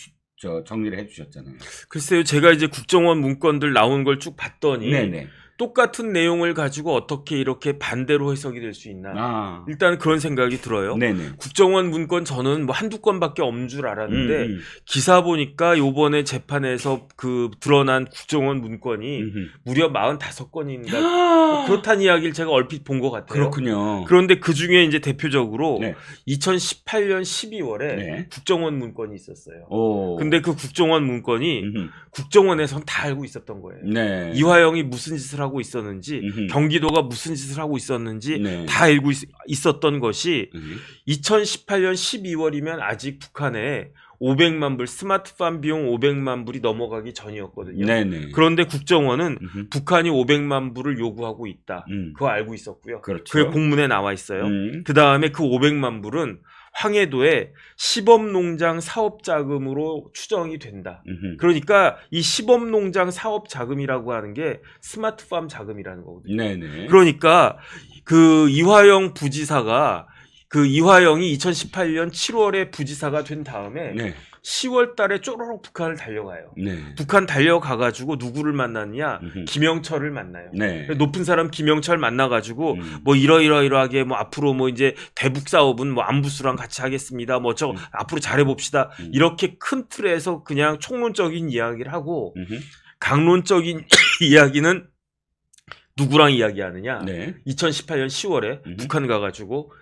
정리를 해주셨잖아요. 글쎄요, 제가 이제 국정원 문건들 나온 걸 쭉 봤더니 네네. 똑같은 내용을 가지고 어떻게 이렇게 반대로 해석이 될 수 있나. 일단 그런 생각이 들어요. 네네. 국정원 문건 저는 뭐 한두 건밖에 없는 줄 알았는데 기사 보니까 요번에 재판에서 그 드러난 국정원 문건이 무려 45건인가 그렇다는 이야기를 제가 얼핏 본 것 같아요. 그렇군요. 그런데 그 중에 이제 대표적으로 네. 2018년 12월에 네. 국정원 문건이 있었어요. 오. 근데 그 국정원 문건이 국정원에선 다 알고 있었던 거예요. 네. 이화영이 무슨 짓을 하고 있었는지, 경기도가 무슨 짓을 하고 있었는지 네. 다 알고 있었던 것이 2018년 12월이면 아직 북한에 500만 불 스마트팜 비용 500만 불이 넘어가기 전이었거든요. 네네. 그런데 국정원은 음흠. 북한이 500만 불을 요구하고 있다. 그거 알고 있었고요. 그렇죠. 그게 공문에 나와 있어요. 그 다음에 그 500만 불은 황해도의 시범농장 사업자금으로 추정이 된다. 그러니까 이 시범농장 사업자금이라고 하는 게 스마트팜 자금이라는 거거든요. 네네. 그러니까 그 이화영 부지사가 그 이화영이 2018년 7월에 부지사가 된 다음에 네. 10월 달에 쪼로록 북한을 달려가요. 네. 북한 달려가가지고 누구를 만났냐? 김영철을 만나요. 네. 높은 사람 김영철 만나가지고 뭐 이러이러하게 뭐 앞으로 뭐 이제 대북 사업은 뭐 안부수랑 같이 하겠습니다. 뭐 저 앞으로 잘해봅시다. 이렇게 큰 틀에서 그냥 총론적인 이야기를 하고 강론적인 이야기는 누구랑 이야기하느냐? 네. 2018년 10월에 북한 가가지고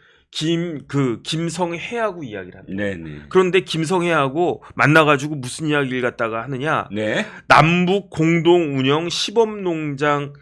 김성해하고 이야기를 합니다. 네네. 그런데 김성해하고 만나가지고 무슨 이야기를 갖다가 하느냐? 네. 남북 공동 운영 시범농장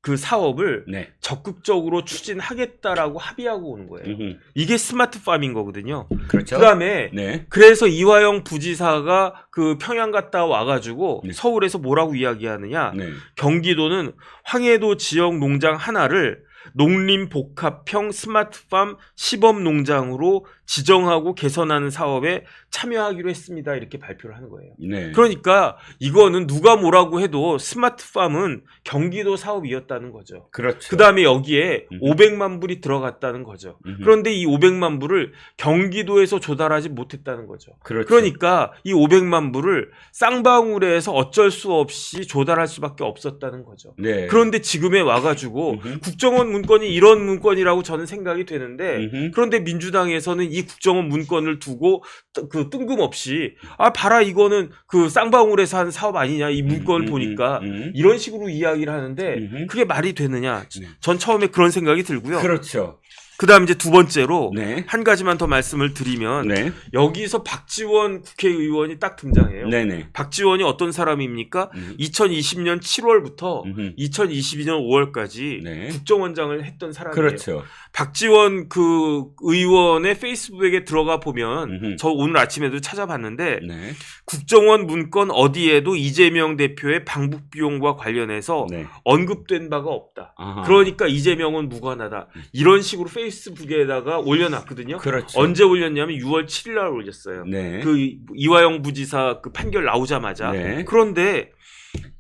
그 사업을 네. 적극적으로 추진하겠다라고 합의하고 오는 거예요. 이게 스마트팜인 거거든요. 그렇죠. 그다음에 네. 그래서 이화영 부지사가 그 평양 갔다 와가지고 네. 서울에서 뭐라고 이야기하느냐? 네. 경기도는 황해도 지역 농장 하나를 농림복합형 스마트팜 시범농장으로 지정하고 개선하는 사업에 참여하기로 했습니다. 이렇게 발표를 하는 거예요. 네. 그러니까 이거는 누가 뭐라고 해도 스마트팜은 경기도 사업이었다는 거죠. 그렇죠. 그 다음에 여기에 500만 불이 들어갔다는 거죠. 그런데 이 500만 불을 경기도에서 조달하지 못했다는 거죠. 그렇죠. 그러니까 이 500만 불을 쌍방울에서 어쩔 수 없이 조달할 수밖에 없었다는 거죠. 네. 그런데 지금에 와가지고 국정원 문건이 이런 문건이라고 저는 생각이 되는데 그런데 민주당에서는 이 국정원 문건을 두고 그 뜬금없이 아 봐라 이거는 그 쌍방울에서 한 사업 아니냐 이 문건을 보니까 이런 식으로 이야기를 하는데 그게 말이 되느냐? 전 처음에 그런 생각이 들고요. 그렇죠. 그다음 이제 두 번째로 네. 한 가지만 더 말씀을 드리면 네. 여기서 박지원 국회의원이 딱 등장해요. 네네. 박지원이 어떤 사람입니까? 2020년 7월부터 2022년 5월까지 네. 국정원장을 했던 사람이에요. 그렇죠. 박지원 그 의원의 페이스북에 들어가 보면 저 오늘 아침에도 찾아봤는데 네. 국정원 문건 어디에도 이재명 대표의 방북 비용과 관련해서 네. 언급된 바가 없다. 아하. 그러니까 이재명은 무관하다. 이런 식으로 페이스북에다가 올려놨거든요. 그렇죠. 언제 올렸냐면 6월 7일 날 올렸어요. 네. 그 이화영 부지사 그 판결 나오자마자. 네. 그런데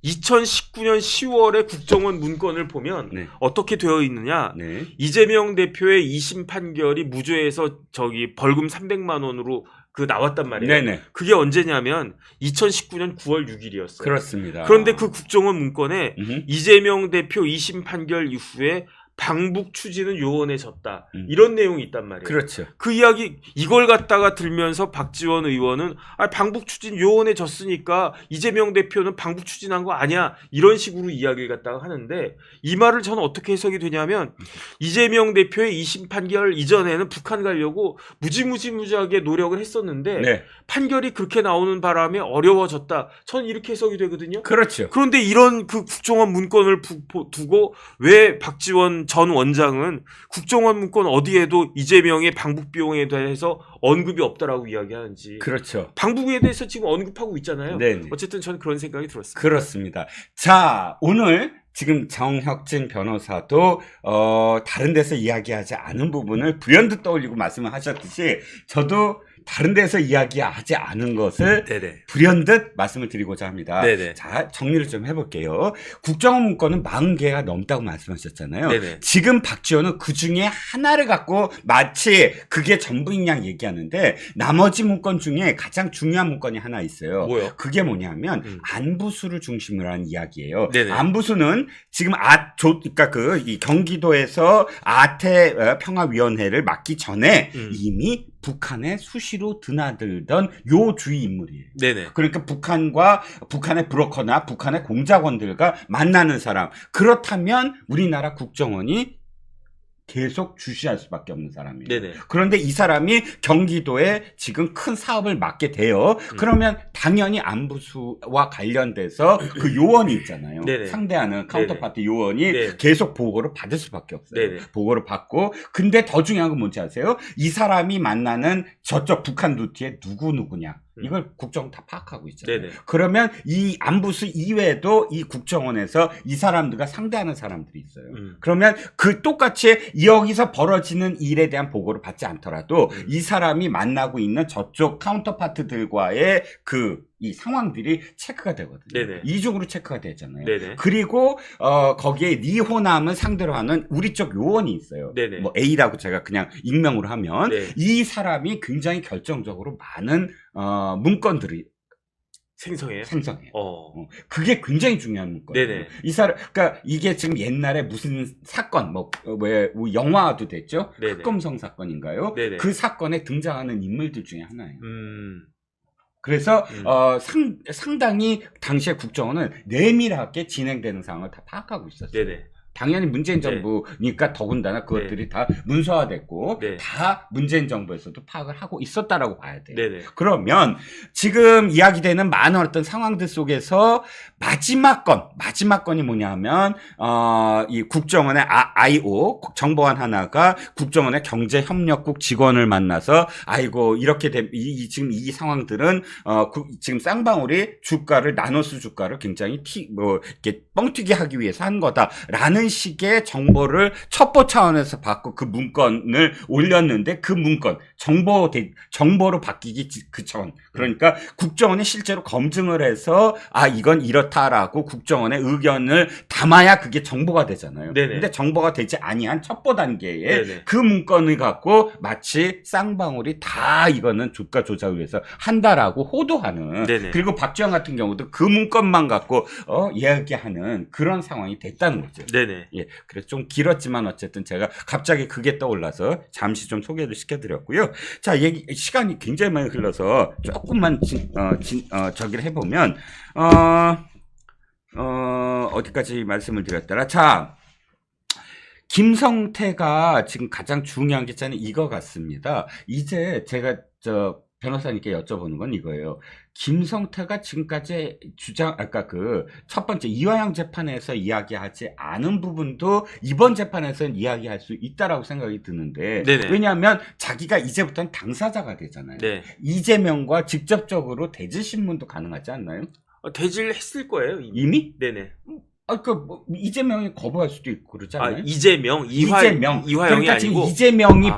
2019년 10월에 국정원 문건을 보면 네. 어떻게 되어 있느냐? 네. 이재명 대표의 2심 판결이 무죄에서 저기 벌금 300만 원으로 그 나왔단 말이에요. 네네. 그게 언제냐면 2019년 9월 6일이었어요. 그렇습니다. 그런데 그 국정원 문건에 이재명 대표 2심 판결 이후에 방북 추진은 요원해졌다. 이런 내용이 있단 말이에요. 그렇죠. 그 이야기 이걸 갖다가 들면서 박지원 의원은 아, 방북 추진 요원해졌으니까 이재명 대표는 방북 추진한 거 아니야. 이런 식으로 이야기를 갖다가 하는데 이 말을 저는 어떻게 해석이 되냐면 이재명 대표의 2심 판결 이전에는 북한 가려고 무지하게 노력을 했었는데 네. 판결이 그렇게 나오는 바람에 어려워졌다. 저는 이렇게 해석이 되거든요. 그렇죠. 그런데 이런 그 국정원 문건을 두고 왜 박지원 전 원장은 국정원 문건 어디에도 이재명의 방북 비용에 대해서 언급이 없다라고 이야기하는지. 그렇죠. 방북에 대해서 지금 언급하고 있잖아요. 네네. 어쨌든 저는 그런 생각이 들었습니다. 그렇습니다. 자, 오늘 지금 정혁진 변호사도 다른 데서 이야기하지 않은 부분을 불현듯 떠올리고 말씀을 하셨듯이 저도 다른 데서 이야기하지 않은 것을 네네. 불현듯 말씀을 드리고자 합니다. 네네. 자, 정리를 좀 해볼게요. 국정원 문건은 40개가 넘다고 말씀하셨잖아요. 네네. 지금 박지원은 그 중에 하나를 갖고 마치 그게 전부인 양 얘기하는데 나머지 문건 중에 가장 중요한 문건이 하나 있어요. 뭐요? 그게 뭐냐면 안부수를 중심으로 한 이야기예요. 네네. 안부수는 지금 그러니까 이 경기도에서 아태 평화위원회를 맡기 전에 이미 북한에 수시로 드나들던 요 주의 인물이에요. 네네. 그러니까 북한의 브로커나 북한의 공작원들과 만나는 사람. 그렇다면 우리나라 국정원이 계속 주시할 수밖에 없는 사람이에요. 네네. 그런데 이 사람이 경기도에 지금 큰 사업을 맡게 돼요. 그러면 당연히 안부수와 관련돼서 그 요원이 있잖아요. 네네. 상대하는 카운터파트 요원이 네네. 계속 보고를 받을 수밖에 없어요. 네네. 보고를 받고 근데 더 중요한 건 뭔지 아세요? 이 사람이 만나는 저쪽 북한 루트에 누구냐 이걸 국정원 다 파악하고 있잖아요. 네네. 그러면 이 안부수 이외에도 이 국정원에서 이 사람들과 상대하는 사람들이 있어요. 그러면 그 똑같이 여기서 벌어지는 일에 대한 보고를 받지 않더라도 이 사람이 만나고 있는 저쪽 카운터파트들과의 이 상황들이 체크가 되거든요. 네네. 이중으로 체크가 되잖아요. 네네. 그리고 거기에 네 호남을 상대로 하는 우리 쪽 요원이 있어요. 네네. 뭐 A라고 제가 그냥 익명으로 하면 네. 이 사람이 굉장히 결정적으로 많은 문건들이 생성해요. 그게 굉장히 중요한 문건이에요. 네네. 이 사람, 그러니까 이게 지금 옛날에 무슨 사건, 왜 영화도 됐죠? 네네. 흑검성 사건인가요? 네네. 그 사건에 등장하는 인물들 중에 하나예요. 그래서 상당히 당시에 국정원은 내밀하게 진행되는 상황을 다 파악하고 있었어요. 네네. 당연히 문재인 정부니까 더군다나 그것들이 다 문서화됐고 네. 다 문재인 정부에서도 파악을 하고 있었다라고 봐야 돼요. 네네. 그러면 지금 이야기되는 많은 어떤 상황들 속에서 마지막 건이 뭐냐면 이 국정원의 IO 정보원 하나가 국정원의 경제협력국 직원을 만나서 아이고 이렇게 지금 이 상황들은 지금 쌍방울이 주가를 나노수 주가를 굉장히 이렇게 뻥튀기 하기 위해서 한 거다라는 식의 정보를 첩보 차원에서 받고 그 문건을 올렸는데 그 문건 정보로 바뀌기 그 전 그러니까 국정원이 실제로 검증을 해서 이건 이렇다라고 국정원의 의견을 담아야 그게 정보가 되잖아요. 네네. 근데 정보가 되지 아니한 첩보 단계에 네네. 그 문건을 갖고 마치 쌍방울이 다 이거는 주가 조작을 위해서 한다라고 호도하는 네네. 그리고 박지원 같은 경우도 그 문건만 갖고 이야기하는 그런 상황이 됐다는 거죠. 네네. 예, 그래서 좀 길었지만 어쨌든 제가 갑자기 그게 떠올라서 잠시 좀 소개를 시켜드렸고요. 자, 시간이 굉장히 많이 흘러서 조금만 저기를 해보면 어디까지 말씀을 드렸더라. 자, 김성태가 지금 가장 중요한 게 저는 이거 같습니다. 이제 제가 변호사님께 여쭤보는 건 이거예요. 김성태가 지금까지 아까 첫 번째 이화영 재판에서 이야기하지 않은 부분도 이번 재판에서는 이야기할 수 있다라고 생각이 드는데, 네네. 왜냐하면 자기가 이제부터는 당사자가 되잖아요. 네. 이재명과 직접적으로 대질 신문도 가능하지 않나요? 대질 했을 거예요. 이미? 네네. 이재명이 거부할 수도 있고 그러지 않나요? 이화영이 그러니까 지금 아니고 이재명이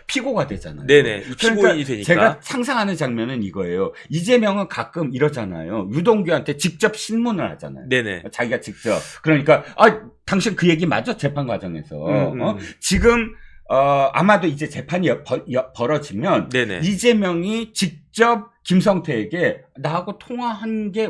피고가 되잖아요. 네네. 피고인이 되니까. 제가 상상하는 장면은 이거예요. 이재명은 가끔 이러잖아요. 유동규한테 직접 신문을 하잖아요. 네네. 자기가 직접. 그러니까 당신 그 얘기 맞아? 재판 과정에서. 지금 아마도 이제 재판이 벌어지면 네네. 이재명이 직접 김성태에게 나하고 통화한 게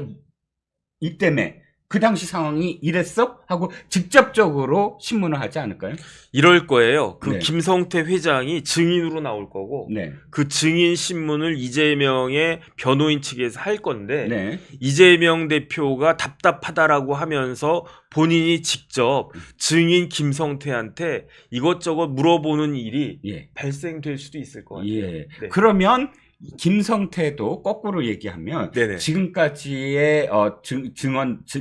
이때문에 그 당시 상황이 이랬어? 하고 직접적으로 신문을 하지 않을까요? 이럴 거예요. 네. 김성태 회장이 증인으로 나올 거고, 네. 그 증인 신문을 이재명의 변호인 측에서 할 건데, 네. 이재명 대표가 답답하다라고 하면서 본인이 직접 증인 김성태한테 이것저것 물어보는 일이 발생될 수도 있을 것 같아요. 예. 네. 그러면 김성태도 거꾸로 얘기하면 네네. 지금까지의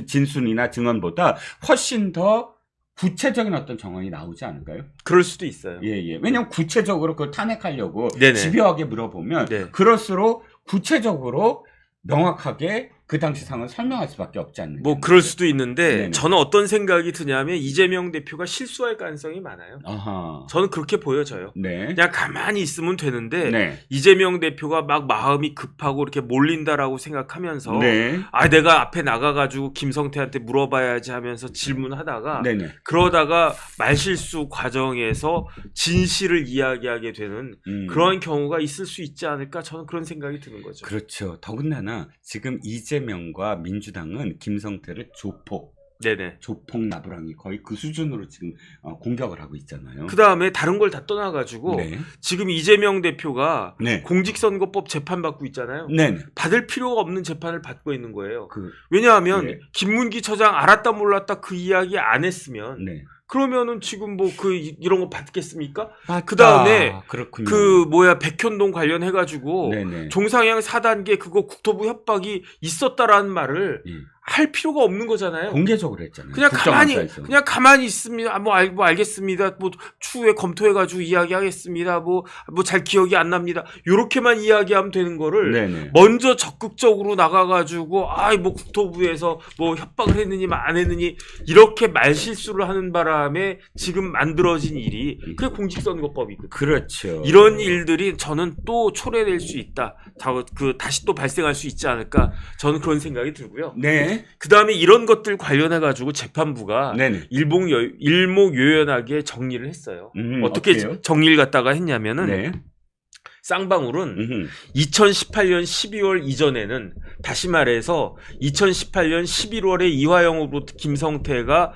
진술이나 증언보다 훨씬 더 구체적인 어떤 정황이 나오지 않을까요? 그럴 수도 있어요. 예. 왜냐하면 구체적으로 그걸 탄핵하려고 네네. 집요하게 물어보면 그럴수록 구체적으로 명확하게 그 당시 상황을 설명할 수밖에 없지 않느냐. 그럴 수도 있는데 네네. 저는 어떤 생각이 드냐면 이재명 대표가 실수할 가능성이 많아요. 아하. 저는 그렇게 보여져요. 네. 그냥 가만히 있으면 되는데 네. 이재명 대표가 막 마음이 급하고 이렇게 몰린다라고 생각하면서 네. 내가 앞에 나가가지고 김성태한테 물어봐야지 하면서 질문하다가 네네. 그러다가 말실수 과정에서 진실을 이야기하게 되는 그런 경우가 있을 수 있지 않을까 저는 그런 생각이 드는 거죠. 그렇죠. 더군다나 지금 이재명과 민주당은 김성태를 조폭 나부랑이 거의 그 수준으로 지금 공격을 하고 있잖아요. 그 다음에 다른 걸 다 떠나가지고 지금 이재명 대표가 공직선거법 재판 받고 있잖아요. 받을 필요가 없는 재판을 받고 있는 거예요. 왜냐하면 김문기 처장 알았다 몰랐다 그 이야기 안 했으면 그러면은 지금 이런 거 받겠습니까? 그 다음에 백현동 관련해가지고 종상향 4단계 그거 국토부 협박이 있었다라는 말을 할 필요가 없는 거잖아요. 공개적으로 했잖아요. 그냥 국정감사에서. 그냥 가만히 있습니다. 뭐 알겠습니다. 뭐 추후에 검토해가지고 이야기하겠습니다. 뭐 잘 기억이 안 납니다. 요렇게만 이야기하면 되는 거를 네네. 먼저 적극적으로 나가가지고 뭐 국토부에서 뭐 협박을 했느니 안 했느니 이렇게 말실수를 하는 바람에 지금 만들어진 일이 그게 공직선거법이거든요. 그렇죠. 이런 일들이 저는 또 초래될 수 있다. 다시 또 발생할 수 있지 않을까. 저는 그런 생각이 들고요. 네. 그 다음에 이런 것들 관련해가지고 재판부가 네네. 일목요연하게 정리를 했어요. 어떻게 어때요? 정리를 갖다가 했냐면은 네. 쌍방울은 2018년 12월 이전에는 다시 말해서 2018년 11월에 이화영으로부터 김성태가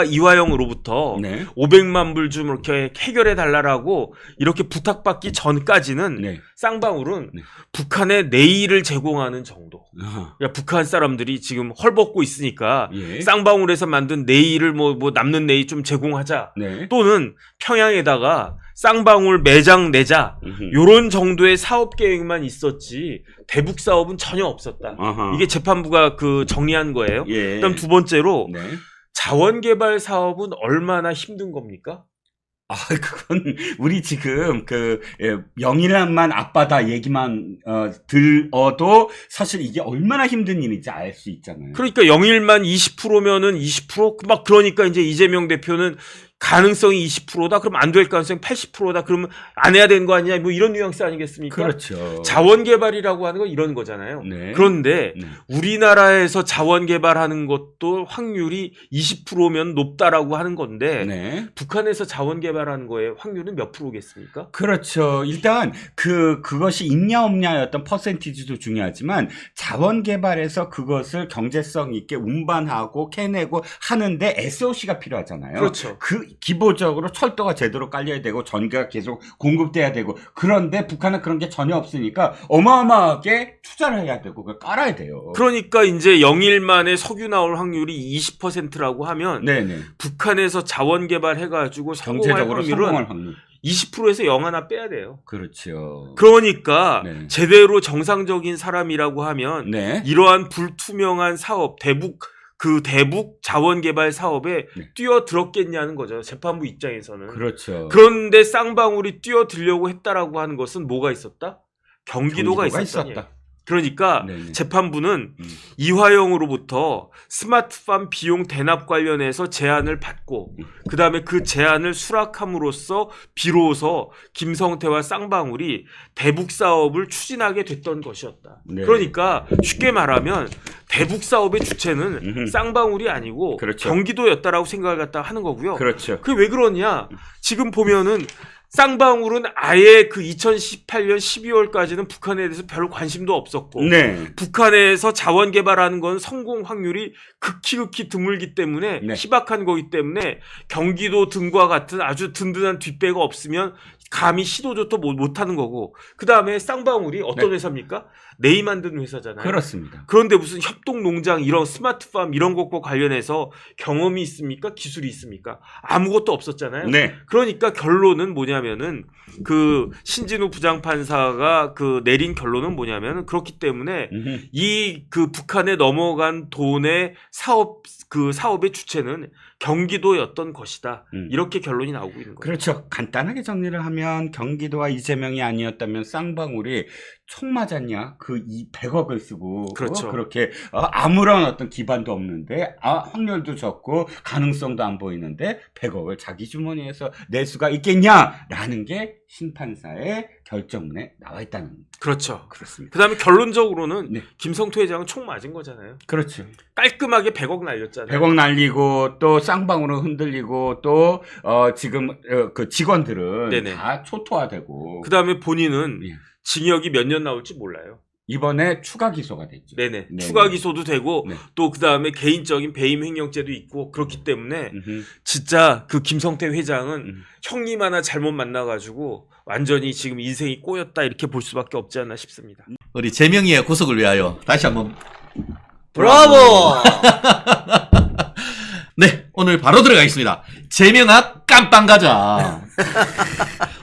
이화영으로부터 네. 500만 불 좀 이렇게 해결해 달라라고 이렇게 부탁받기 전까지는 네. 쌍방울은 네. 북한에 네일을 제공하는 정도. 아하. 그러니까 북한 사람들이 지금 헐벗고 있으니까 예. 쌍방울에서 만든 네일을 뭐 남는 네일 좀 제공하자. 네. 또는 평양에다가 쌍방울 매장 내자. 요런 정도의 사업 계획만 있었지 대북 사업은 전혀 없었다. 아하. 이게 재판부가 정리한 거예요. 예. 그다음 두 번째로 네. 자원개발 사업은 얼마나 힘든 겁니까? 그건 우리 지금 영일남만 앞바다 얘기만 들어도 사실 이게 얼마나 힘든 일인지 알 수 있잖아요. 그러니까 영일만 20%면은 20% 막 그러니까 이제 이재명 대표는 가능성이 20%다. 그럼 안 될 가능성이 80%다. 그러면 안 해야 되는 거 아니냐? 뭐 이런 뉘앙스 아니겠습니까? 그렇죠. 자원 개발이라고 하는 건 이런 거잖아요. 네. 그런데 네. 우리나라에서 자원 개발하는 것도 확률이 20%면 높다라고 하는 건데 네. 북한에서 자원 개발하는 거에 확률은 몇 프로겠습니까? 그렇죠. 일단 그것이 있냐 없냐였던 퍼센티지도 중요하지만 자원 개발에서 그것을 경제성 있게 운반하고 캐내고 하는데 SOC가 필요하잖아요. 그렇죠. 기본적으로 철도가 제대로 깔려야 되고 전기가 계속 공급돼야 되고 그런데 북한은 그런 게 전혀 없으니까 어마어마하게 투자를 해야 되고 그걸 깔아야 돼요. 그러니까 이제 영일만에 석유 나올 확률이 20%라고 하면 네네. 북한에서 자원 개발해가지고 경제적으로 성공할 확률 20%에서 0 하나 빼야 돼요. 그렇죠. 그러니까 네. 제대로 정상적인 사람이라고 하면 네. 이러한 불투명한 사업 대북 자원 개발 사업에 네. 뛰어들었겠냐는 거죠. 재판부 입장에서는. 그렇죠. 그런데 쌍방울이 뛰어들려고 했다라고 하는 것은 뭐가 있었다? 경기도가 있었다. 그러니까 네네. 재판부는 이화영으로부터 스마트팜 비용 대납 관련해서 제안을 받고 그 다음에 그 제안을 수락함으로써 비로소 김성태와 쌍방울이 대북 사업을 추진하게 됐던 것이었다. 네. 그러니까 쉽게 말하면 대북 사업의 주체는 쌍방울이 아니고 그렇죠. 경기도였다라고 생각을 갖다 하는 거고요. 그렇죠. 그게 왜 그러냐? 지금 보면은 쌍방울은 아예 그 2018년 12월까지는 북한에 대해서 별 관심도 없었고 네. 북한에서 자원 개발하는 건 성공 확률이 극히 드물기 때문에 네. 희박한 거기 때문에 경기도 등과 같은 아주 든든한 뒷배가 없으면 감히 시도조차 못하는 거고 그 다음에 쌍방울이 어떤 네. 회사입니까? 네이 만드는 회사잖아요. 그렇습니다. 그런데 무슨 협동농장 이런 스마트팜 이런 것과 관련해서 경험이 있습니까? 기술이 있습니까? 아무것도 없었잖아요. 네. 그러니까 결론은 뭐냐면은 그 신진우 부장판사가 내린 결론은 뭐냐면은 그렇기 때문에 이 북한에 넘어간 돈의 사업의 주체는 경기도였던 것이다. 이렇게 결론이 나오고 있는 거예요. 그렇죠. 간단하게 정리를 하면 경기도와 이재명이 아니었다면 쌍방울이 총 맞았냐? 100억을 쓰고 그렇죠. 그렇게 아무런 어떤 기반도 없는데 확률도 적고 가능성도 안 보이는데 100억을 자기 주머니에서 낼 수가 있겠냐라는 게 심판사의 결정문에 나와 있다는 그렇죠. 그렇습니다. 그다음에 결론적으로는 네. 김성태 회장은 총 맞은 거잖아요. 그렇죠. 깔끔하게 100억 날렸잖아요. 100억 날리고 또 쌍방울은 흔들리고 또 지금 그 직원들은 네네. 다 초토화되고 그다음에 본인은 예. 징역이 몇 년 나올지 몰라요. 이번에 추가 기소가 됐죠. 네네. 네네. 추가 기소도 되고 네. 또 그다음에 개인적인 배임 횡령죄도 있고 그렇기 때문에 음흠. 진짜 그 김성태 회장은 형님 하나 잘못 만나가지고 완전히 지금 인생이 꼬였다 이렇게 볼 수밖에 없지 않나 싶습니다. 우리 재명이의 구속을 위하여 다시 한번 브라보! 네, 오늘 바로 들어가겠습니다. 재명아 깜빵 가자.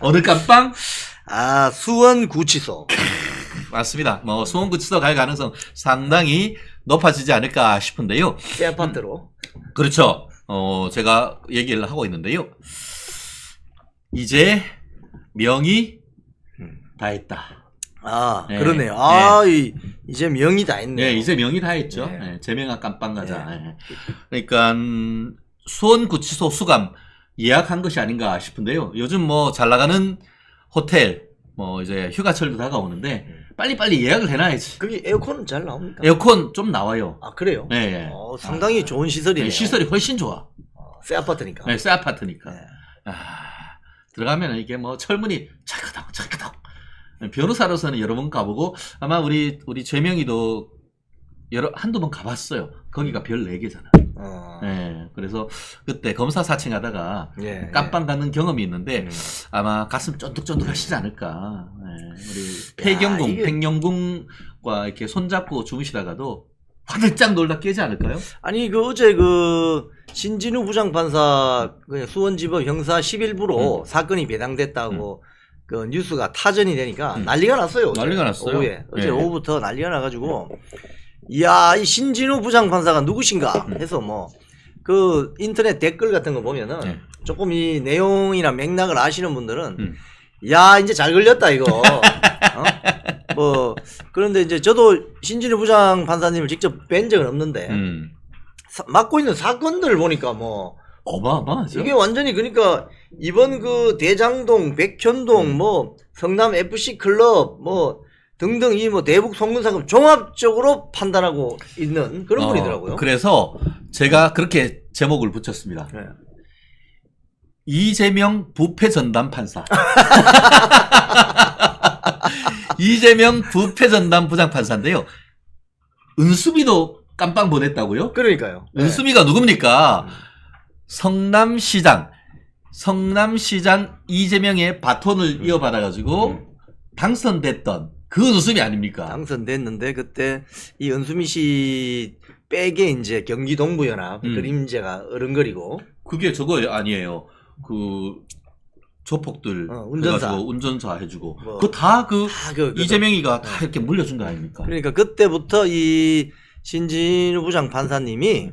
어느 깜빵? 수원구치소. 맞습니다. 수원구치소 갈 가능성 상당히 높아지지 않을까 싶은데요. 새 아파트로. 그렇죠. 제가 얘기를 하고 있는데요. 이제 명이 다 했다. 아, 네. 그러네요. 이제 명이 다 했네요. 네, 이제 명이 다 했죠. 네. 네, 제명아 깜빵 가자. 네. 네. 그러니까 수원구치소 수감 예약한 것이 아닌가 싶은데요. 요즘 뭐 잘 나가는 호텔, 뭐 이제 휴가철도 다가오는데 빨리빨리 예약을 해놔야지. 거기 에어컨은 잘 나옵니까? 에어컨 좀 나와요. 아, 그래요? 네, 네. 상당히 좋은 시설이네요. 네, 시설이 훨씬 좋아. 새 아파트니까. 네, 새 아파트니까. 네. 들어가면 이게 뭐 철문이 찰칵찰칵. 변호사로서는 여러 번 가보고 아마 우리 최명희도 한두 번 가봤어요. 거기가 별 4개잖아. 네, 그래서 그때 검사 사칭하다가 예, 깜빵 가는 경험이 있는데 아마 가슴 쫀득쫀득 하시지 않을까. 네, 우리 폐경궁, 이게- 팽령궁과 이렇게 손잡고 주무시다가도 화들짝 놀다 깨지 않을까요? 아니 어제 신진우 부장판사 수원지법 형사 11부로 사건이 배당됐다고 그 뉴스가 타전이 되니까 난리가 났어요. 어제. 난리가 났어요? 오후에. 어제 네. 오후부터 난리가 나가지고 이야, 이 신진우 부장판사가 누구신가 해서 그 인터넷 댓글 같은 거 보면은 네. 조금 이 내용이나 맥락을 아시는 분들은 야, 이제 잘 걸렸다 이거. 그런데 이제 저도 신진우 부장판사님을 직접 뵌 적은 없는데 맡고 있는 사건들을 보니까 어마어마하죠. 이게 완전히 그러니까 이번 그 대장동, 백현동, 성남 FC 클럽, 등등 이 대북 송금 사건 종합적으로 판단하고 있는 그런 분이더라고요. 그래서 제가 그렇게 제목을 붙였습니다. 네. 이재명 부패 전담 판사. 이재명 부패 전담 부장 판사인데요. 은수미도 깜빵 보냈다고요? 그러니까요. 네. 은수미가 누굽니까? 성남시장 이재명의 바톤을 이어받아가지고 당선됐던 그 은수미 아닙니까? 당선됐는데 그때 이 은수미 씨 백에 이제 경기 동부연합 그림자가 어른거리고 그게 저거 아니에요. 그 조폭들 운전사. 해가지고 운전사 해주고 뭐. 그거 다 이재명이가 네. 다 이렇게 물려준 거 아닙니까? 그러니까 그때부터 이 신진우 부장 판사님이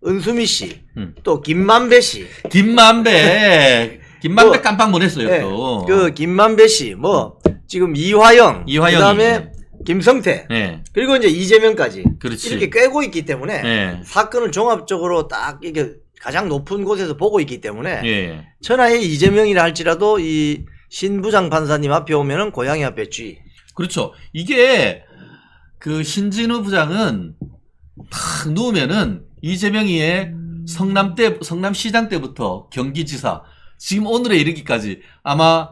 은수미 씨, 또 김만배 씨, 김만배 깜빵 보냈어요. 네, 또. 그 김만배 씨, 지금 이화영, 그다음에 김성태, 네, 그리고 이제 이재명까지 그렇지. 이렇게 꿰고 있기 때문에 네. 사건을 종합적으로 딱 이게 가장 높은 곳에서 보고 있기 때문에 예. 천하의 이재명이라 할지라도 이 신부장 판사님 앞에 오면은 고양이 앞에 쥐. 그렇죠. 이게 그 신진우 부장은 탁 누우면은 이재명이의 성남시장 때부터 경기지사 지금 오늘에 이르기까지 아마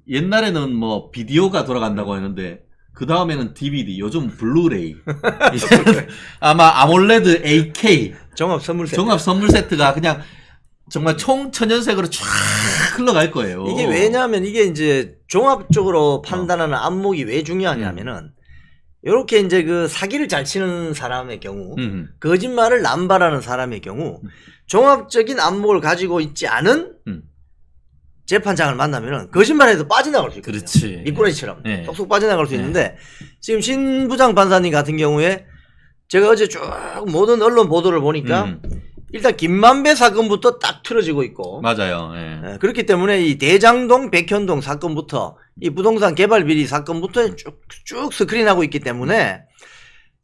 옛날에는 비디오가 돌아간다고 했는데 그 다음에는 DVD, 요즘 블루레이, 아마 아몰레드 8K 종합 선물 세트. 종합 선물 세트가 그냥 정말 총 천연색으로 쫙 흘러갈 거예요. 이게 왜냐하면 이게 이제 종합적으로 판단하는 안목이 왜 중요하냐면은 요렇게 이제 그 사기를 잘 치는 사람의 경우, 거짓말을 남발하는 사람의 경우, 종합적인 안목을 가지고 있지 않은 재판장을 만나면은 거짓말해도 빠져나갈 수 있거든요. 그렇지. 미꾸라지처럼 네. 쏙쏙 빠져나갈 수 있는데 지금 신 부장 판사님 같은 경우에 제가 어제 쭉 모든 언론 보도를 보니까 일단 김만배 사건부터 딱 틀어지고 있고 맞아요. 예. 예, 그렇기 때문에 이 대장동, 백현동 사건부터 이 부동산 개발 비리 사건부터 쭉 스크린하고 있기 때문에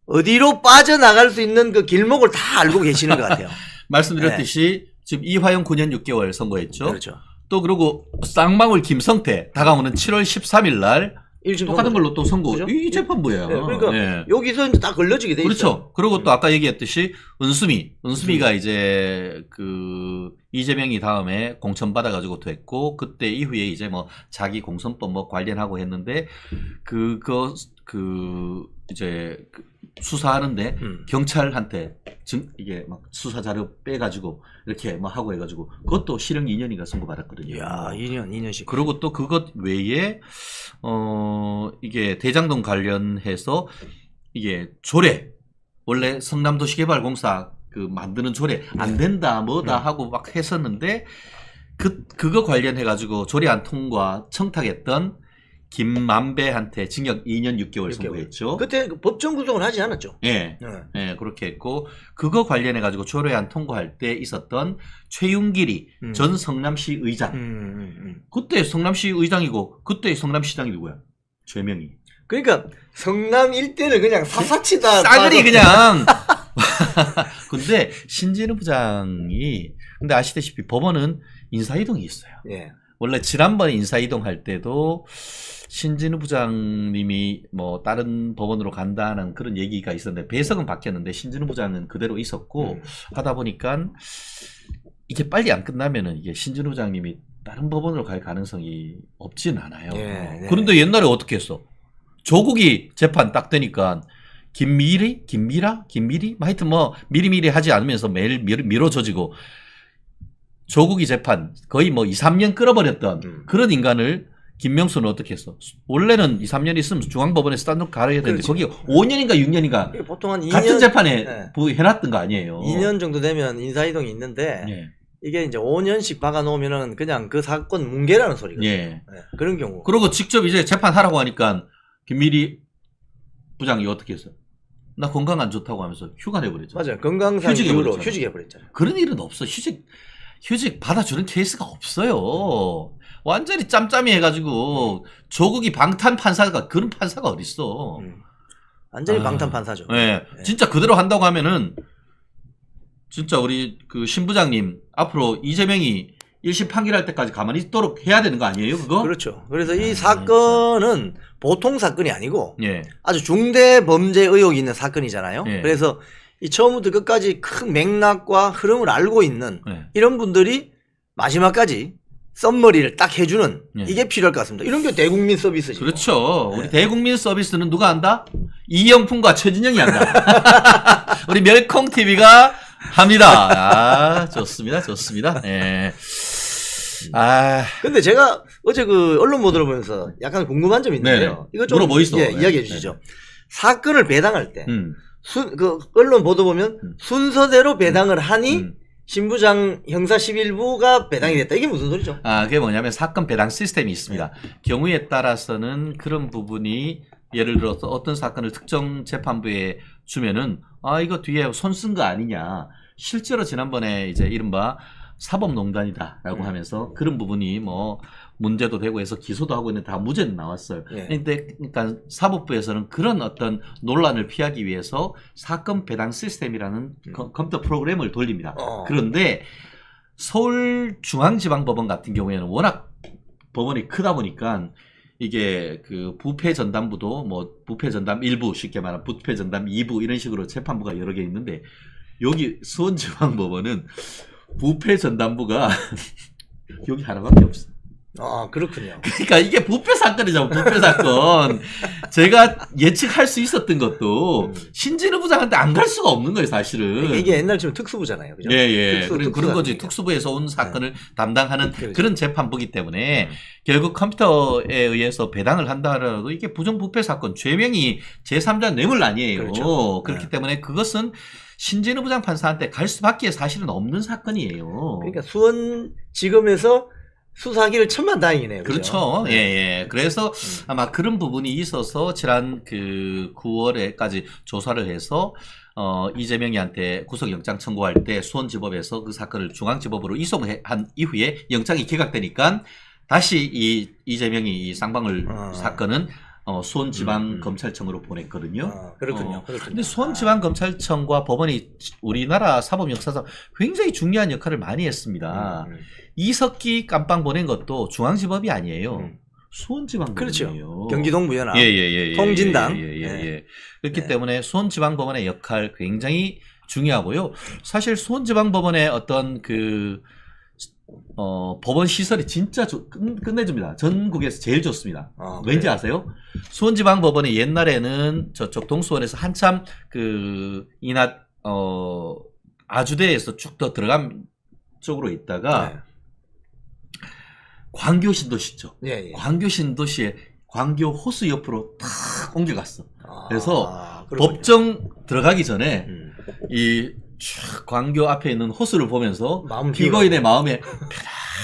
어디로 빠져나갈 수 있는 그 길목을 다 알고 계시는 것 같아요. 말씀드렸듯이 지금 이화영 9년 6개월 선고했죠. 그렇죠. 또 그리고 쌍방울 김성태 다가오는 7월 13일 날 일심 똑같은 선고. 걸로 또 선고. 그죠? 이 재판부예요. 네, 그러니까 예. 여기서 이제 다 걸려지게 돼 있어요. 그렇죠. 그리고 또 아까 얘기했듯이 은수미가 이제 그 이재명이 다음에 공천 받아가지고 됐고 그때 이후에 이제 자기 공천법 관련하고 했는데 이제 수사하는데 경찰한테 이게 수사 자료 빼가지고 이렇게 하고 해가지고 그것도 실형 2년인가 선고받았거든요. 이야, 2년씩. 그리고 또 그것 외에 이게 대장동 관련해서 이게 조례 원래 성남도시개발공사 그 만드는 조례 안 된다 뭐다 하고 막 했었는데 그거 관련해 가지고 조례안 통과 청탁했던 김만배한테 징역 2년 6개월 6개월. 선고했죠. 그때 그 법정 구속은 하지 않았죠. 예. 네. 예, 그렇게 했고 그거 관련해 가지고 조례안 통과할 때 있었던 최윤길이 전 성남시 의장. 그때 성남시 의장이고 그때 성남시장이 누구야? 최명희. 그러니까 성남 일대를 그냥 샅샅이다 싸그리 그냥. 근데 신진우 부장이 근데 아시다시피 법원은 인사이동이 있어요. 예. 원래 지난번에 인사이동할 때도 신진우 부장님이 뭐 다른 법원으로 간다는 그런 얘기가 있었는데 배석은 바뀌었는데 신진우 부장은 그대로 있었고 하다 보니까 이게 빨리 안 끝나면은 이게 신진우 부장님이 다른 법원으로 갈 가능성이 없진 않아요. 예. 그런데 옛날에 어떻게 했어? 조국이 재판 딱 되니까 김미리? 하여튼 뭐 미리미리 하지 않으면서 매일 미뤄져지고 조국이 재판 거의 뭐 2, 3년 끌어버렸던 그런 인간을 김명수는 어떻게 했어? 원래는 2, 3년 있으면 중앙법원에서 딴 데 가야 되는데 그렇지. 거기 5년인가 6년인가 보통 한 2년 같은 재판에 네. 해놨던 거 아니에요. 2년 정도 되면 인사이동이 있는데 예. 이게 이제 5년씩 박아놓으면은 그냥 그 사건 뭉개라는 소리거든요. 예. 네, 그런 경우. 그리고 직접 이제 재판하라고 하니까 김미리 부장이 어떻게 했어? 나 건강 안 좋다고 하면서 휴가 내버렸죠. 맞아요. 건강상 휴직해 이유로 버렸잖아. 휴직해버렸잖아요. 그런 일은 없어. 휴직 받아주는 케이스가 없어요. 완전히 짬짬이 해가지고 조국이 방탄 판사가 그런 판사가 어딨어. 완전히 아, 방탄 판사죠. 네. 진짜 그대로 한다고 하면은 진짜 우리 그 신부장님 앞으로 이재명이 1심 판결할 때까지 가만히 있도록 해야 되는 거 아니에요, 그거? 그렇죠. 그래서 이 사건은 보통 사건이 아니고 예. 아주 중대 범죄 의혹이 있는 사건이잖아요. 예. 그래서 이 처음부터 끝까지 큰 맥락과 흐름을 알고 있는 예. 이런 분들이 마지막까지 썸머리를 딱 해주는 예. 이게 필요할 것 같습니다. 이런 게 대국민 서비스죠. 그렇죠. 네. 우리 대국민 서비스는 누가 한다? 이영풍과 최진영이 한다. 우리 멸콩 TV가 합니다. 아, 좋습니다. 좋습니다. 예. 아, 근데 제가 어제 그 언론 보도를 보면서 약간 궁금한 점이 있는데요. 네네. 이거 좀 물어보이소. 예, 네. 이야기해 주시죠. 사건을 배당할 때 그 음. 언론 보도 보면 순서대로 배당을 하니 신부장 형사 11부가 배당이 됐다. 이게 무슨 소리죠? 아, 그게 뭐냐면 사건 배당 시스템이 있습니다. 경우에 따라서는 그런 부분이 예를 들어서 어떤 사건을 특정 재판부에 주면은 아, 이거 뒤에 손 쓴 거 아니냐. 실제로 지난번에 이제 이른바 사법농단이다라고 하면서 그런 부분이 뭐 문제도 되고 해서 기소도 하고 있는데 다 무죄는 나왔어요. 예. 근데 그러니까 사법부에서는 그런 어떤 논란을 피하기 위해서 사건 배당 시스템이라는 컴퓨터 프로그램을 돌립니다. 그런데 서울중앙지방법원 같은 경우에는 워낙 법원이 크다 보니까 이게 그 부패전담부도 뭐 부패전담 1부 쉽게 말하면 부패전담 2부 이런 식으로 재판부가 여러 개 있는데 여기 수원지방법원은 부패전담부가 여기 하나밖에 없어. 아, 그렇군요. 그러니까 이게 부패 사건이잖아. 부패 사건. 제가 예측할 수 있었던 것도 신진우 부장한테 안 갈 수가 없는 거예요, 사실은. 이게 옛날처럼 특수부잖아요. 그죠? 예. 특수 그런 거지. 아닙니까? 특수부에서 온 사건을 담당하는 그렇죠. 그런 재판부기 때문에 결국 컴퓨터에 의해서 배당을 한다라도 이게 부정부패 사건, 죄명이 제3자 뇌물 아니에요. 그렇죠. 그렇기 네. 때문에 그것은 신진우 부장 판사한테 갈 수밖에 사실은 없는 사건이에요. 그러니까 수원지검에서 수사하기를 천만다행이네요. 그렇죠. 예. 그래서 아마 그런 부분이 있어서 지난 그 9월에까지 조사를 해서 이재명이한테 구속영장 청구할 때 수원지법에서 그 사건을 중앙지법으로 이송한 이후에 영장이 기각되니까 다시 이재명이 이 쌍방울 사건은 수원지방검찰청으로 보냈거든요. 그렇군요. 근데 수원지방검찰청과 법원이 우리나라 사법 역사상 굉장히 중요한 역할을 많이 했습니다. 이석기 깜빵 보낸 것도 중앙지법이 아니에요. 수원지방법이에요. 그렇죠. 경기동부연합, 예. 통진당. 예. 그렇기 네. 때문에 수원지방법원의 역할 굉장히 중요하고요. 사실 수원지방법원의 어떤 그 법원 시설이 진짜 끝내줍니다. 전국에서 제일 좋습니다. 왠지 아세요? 수원지방법원이 옛날에는 저쪽 동수원에서 한참 그 인하 아주대에서 쭉 더 들어간 쪽으로 있다가 광교신도시죠. 예. 광교신도시에 광교 호수 옆으로 탁 옮겨갔어. 그래서 그렇군요. 법정 들어가기 전에 이 광교 앞에 있는 호수를 보면서 마음 피고인의 마음에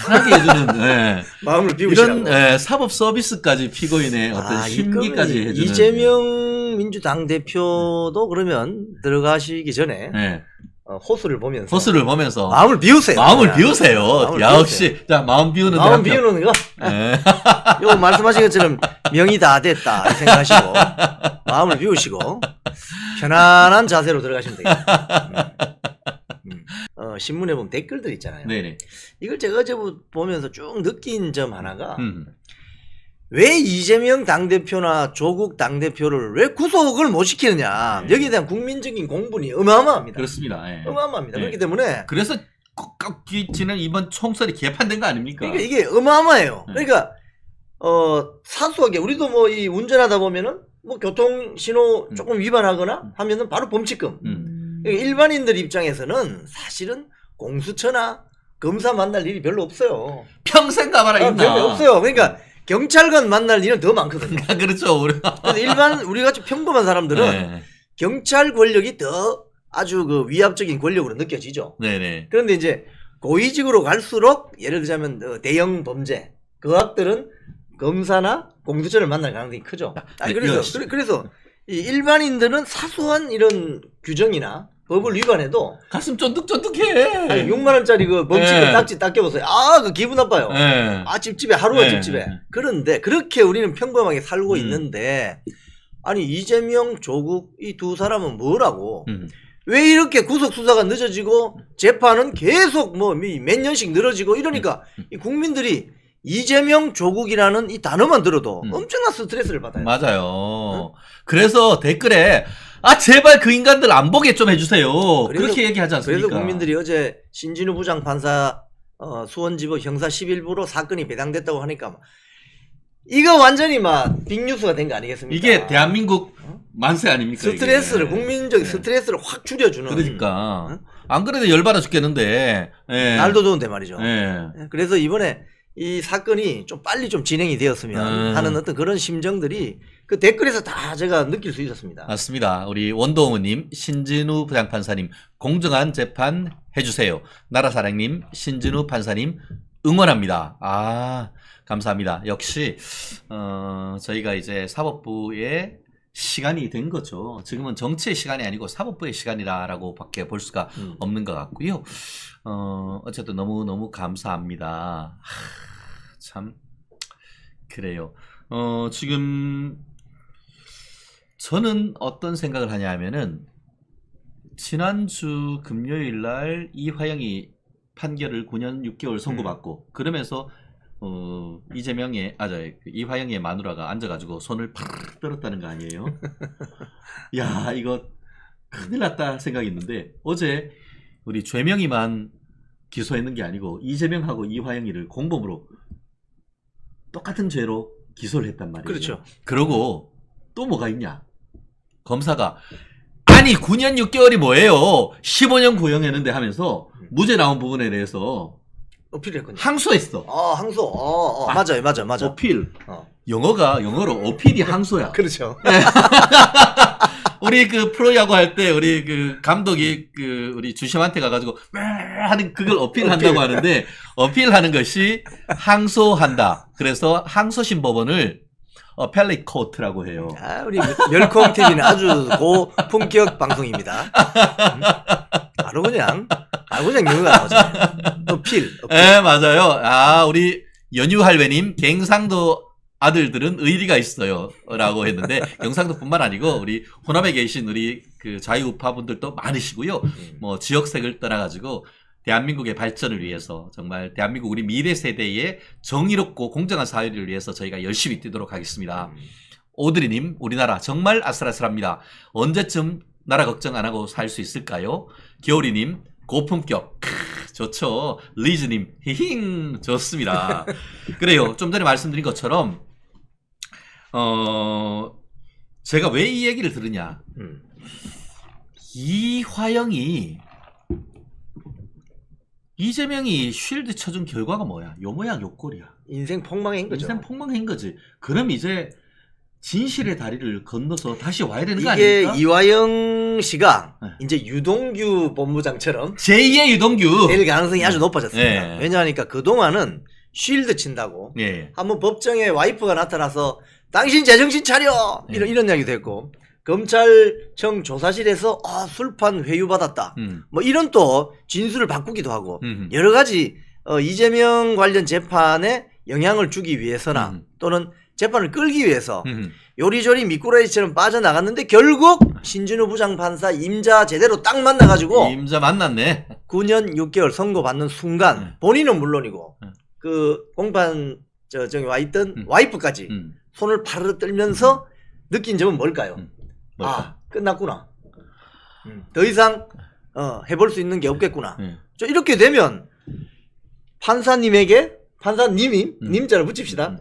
편하게 해주는 예. 마음을 비우시라고. 이런 사법 서비스까지 피고인의 어떤 심리까지 이거는 해주는 이재명 민주당 대표도 그러면 들어가시기 전에 예. 호수를 보면서 호수를 보면서 마음을 비우세요. 마음을 그냥. 비우세요. 마음을 역시 자 마음 비우는 마음 비우는 거. 예. 요 말씀하신 것처럼 명이 다 됐다 이 생각하시고 마음을 비우시고 편안한 자세로 들어가시면 되겠다. 신문에 보면 댓글들 있잖아요. 네네. 이걸 제가 어제 보면서 쭉 느낀 점 하나가 음. 왜 이재명 당대표나 조국 당대표를 왜 구속을 못 시키느냐. 네. 여기에 대한 국민적인 공분이 어마어마합니다. 그렇습니다. 예. 어마어마합니다. 네. 그렇기 때문에 그래서 꼭 지난 이번 총선이 개판된 거 아닙니까? 그러니까 이게 어마어마해요. 네. 그러니까 사소하게 우리도 뭐 이 운전하다 보면은 뭐 교통 신호 조금 위반하거나 하면은 바로 범칙금. 그러니까 일반인들 입장에서는 사실은 공수처나 검사 만날 일이 별로 없어요. 평생 가봐라 있나? 별로 없어요. 그러니까 경찰관 만날 일은 더 많거든요. 그렇죠. 그래서 일반 우리 같이 평범한 사람들은 네. 경찰 권력이 더 아주 그 위압적인 권력으로 느껴지죠. 네네. 그런데 이제 고위직으로 갈수록 예를 들자면 대형 범죄 그 악들은 검사나 공수처를 만날 가능성이 크죠. 아니, 그래서 이 일반인들은 사소한 이런 규정이나 법을 위반해도 가슴 쫀득쫀득해. 아니, 6만 원짜리 그 범칙금 네. 딱지 닦여보세요. 아, 그 기분 나빠요. 네. 아, 찝찝해. 하루가 네. 찝찝해. 그런데 그렇게 우리는 평범하게 살고 음. 있는데 아니 이재명, 조국 이 두 사람은 뭐라고? 음. 왜 이렇게 구속 수사가 늦어지고 재판은 계속 뭐 몇 년씩 늘어지고 이러니까 이 국민들이 이재명, 조국이라는 이 단어만 들어도 엄청난 스트레스를 받아요. 맞아요. 그래서 댓글에 아 제발 그 인간들 안 보게 좀 해주세요. 그렇게 얘기하지 않습니까? 그래서 국민들이 어제 신진우 부장판사 수원지법 형사 11부로 사건이 배당됐다고 하니까 이거 완전히 막 빅뉴스가 된 거 아니겠습니까? 이게 대한민국 만세 아닙니까? 스트레스를 이게. 국민적 네. 스트레스를 확 줄여주는. 그러니까 안 그래도 열받아 죽겠는데. 예. 날도 더운데 말이죠. 예. 그래서 이번에 이 사건이 좀 빨리 좀 진행이 되었으면 하는 어떤 그런 심정들이 그 댓글에서 다 제가 느낄 수 있었습니다. 맞습니다. 우리 원동우님, 신진우 부장판사님 공정한 재판 해주세요. 나라사랑님, 신진우 판사님 응원합니다. 아 감사합니다. 역시 저희가 이제 사법부의 시간이 된 거죠. 지금은 정치의 시간이 아니고 사법부의 시간이라고 밖에 볼 수가 없는 것 같고요. 어쨌든 너무너무 감사합니다. 참 그래요. 지금 저는 어떤 생각을 하냐 하면은 지난주 금요일 날 이화영이 판결을 9년 6개월 선고받고 그러면서 이화영의 마누라가 앉아가지고 손을 팍 떨었다는 거 아니에요? 야 이거 큰일 났다 생각했는데 어제 우리 죄명이만 기소했는 게 아니고 이재명하고 이화영이를 공범으로 똑같은 죄로 기소를 했단 말이에요. 그렇죠. 그러고 또 뭐가 있냐? 검사가 아니 9년 6개월이 뭐예요? 15년 구형했는데 하면서 무죄 나온 부분에 대해서 어필했군요. 항소했어. 항소. 맞아요. 어필. 영어로 어필이 항소야. 그렇죠. 우리 그 프로야구 할 때 우리 그 감독이 그 우리 주심한테 가가지고 하는 그걸 어필한다고 하는데 어필하는 것이 항소한다. 그래서 항소심 법원을 펠릿 코트라고 해요. 아, 우리 멸콩 TV는 아주 고품격 방송입니다. 바로 그냥 영어가 나오잖아요. 어필. 네, 맞아요. 아, 우리 연유 할배님, 갱상도 아들들은 의리가 있어요. 라고 했는데, 경상도뿐만 아니고, 우리 호남에 계신 우리 그 자유우파분들도 많으시고요. 뭐, 지역색을 떠나가지고, 대한민국의 발전을 위해서, 정말 대한민국 우리 미래 세대의 정의롭고 공정한 사회를 위해서 저희가 열심히 뛰도록 하겠습니다. 오드리님, 우리나라 정말 아슬아슬합니다. 언제쯤 나라 걱정 안 하고 살 수 있을까요? 겨울이님, 고품격. 좋죠. 리즈님, 히힝. 좋습니다. 그래요. 좀 전에 말씀드린 것처럼, 제가 왜 이 얘기를 들으냐. 이화영이, 이재명이 쉴드 쳐준 결과가 뭐야? 요 모양 요 꼴이야. 인생 폭망인 거죠. 인생 폭망한 거지. 그럼 이제 진실의 다리를 건너서 다시 와야 되는 거 이게 아닙니까? 이화영 씨가 네. 이제 유동규 본부장처럼 제2의 유동규. 될 가능성이 아주 높아졌습니다. 네. 왜냐하니까 그동안은 쉴드 친다고 예. 한번 법정에 와이프가 나타나서 당신 제정신 차려 이런 이야기도 했고 검찰청 조사실에서 술판 회유 받았다 뭐 이런 또 진술을 바꾸기도 하고 여러 가지 이재명 관련 재판에 영향을 주기 위해서나 또는 재판을 끌기 위해서 요리조리 미꾸라지처럼 빠져나갔는데 결국 신진우 부장판사 임자 제대로 딱 만나가지고 임자 만났네. 9년 6개월 선고받는 순간 본인은 물론이고 그 공판정에 와 있던 와이프까지 손을 파르르 떨면서 느낀 점은 뭘까요? 아, 끝났구나. 더 이상 해볼 수 있는 게 없겠구나. 저 이렇게 되면 판사님에게 판사님이 님자를 붙입시다.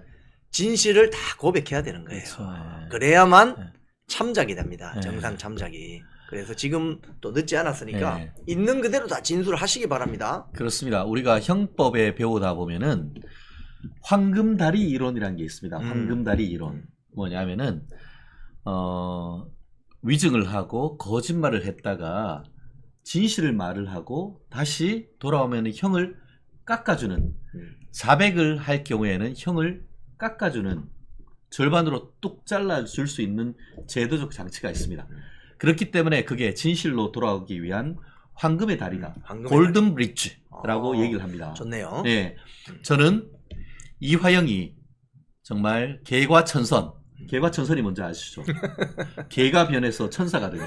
진실을 다 고백해야 되는 거예요. 그렇죠. 그래야만 참작이 됩니다. 정상 참작이. 그래서 지금 또 늦지 않았으니까 있는 그대로 다 진술하시기 바랍니다. 그렇습니다. 우리가 형법에 배우다 보면은 황금다리 이론이라는 게 있습니다. 황금다리 이론. 뭐냐면은 위증을 하고 거짓말을 했다가 진실을 말을 하고 다시 돌아오면 형을 깎아주는, 자백을 할 경우에는 형을 깎아주는, 절반으로 뚝 잘라줄 수 있는 제도적 장치가 있습니다. 그렇기 때문에 그게 진실로 돌아오기 위한 황금의 다리다. 골든 브릿지라고 얘기를 합니다. 좋네요. 네, 저는 이화영이 정말 개과천선. 개과천선이 뭔지 아시죠? 개가 변해서 천사가 돼요.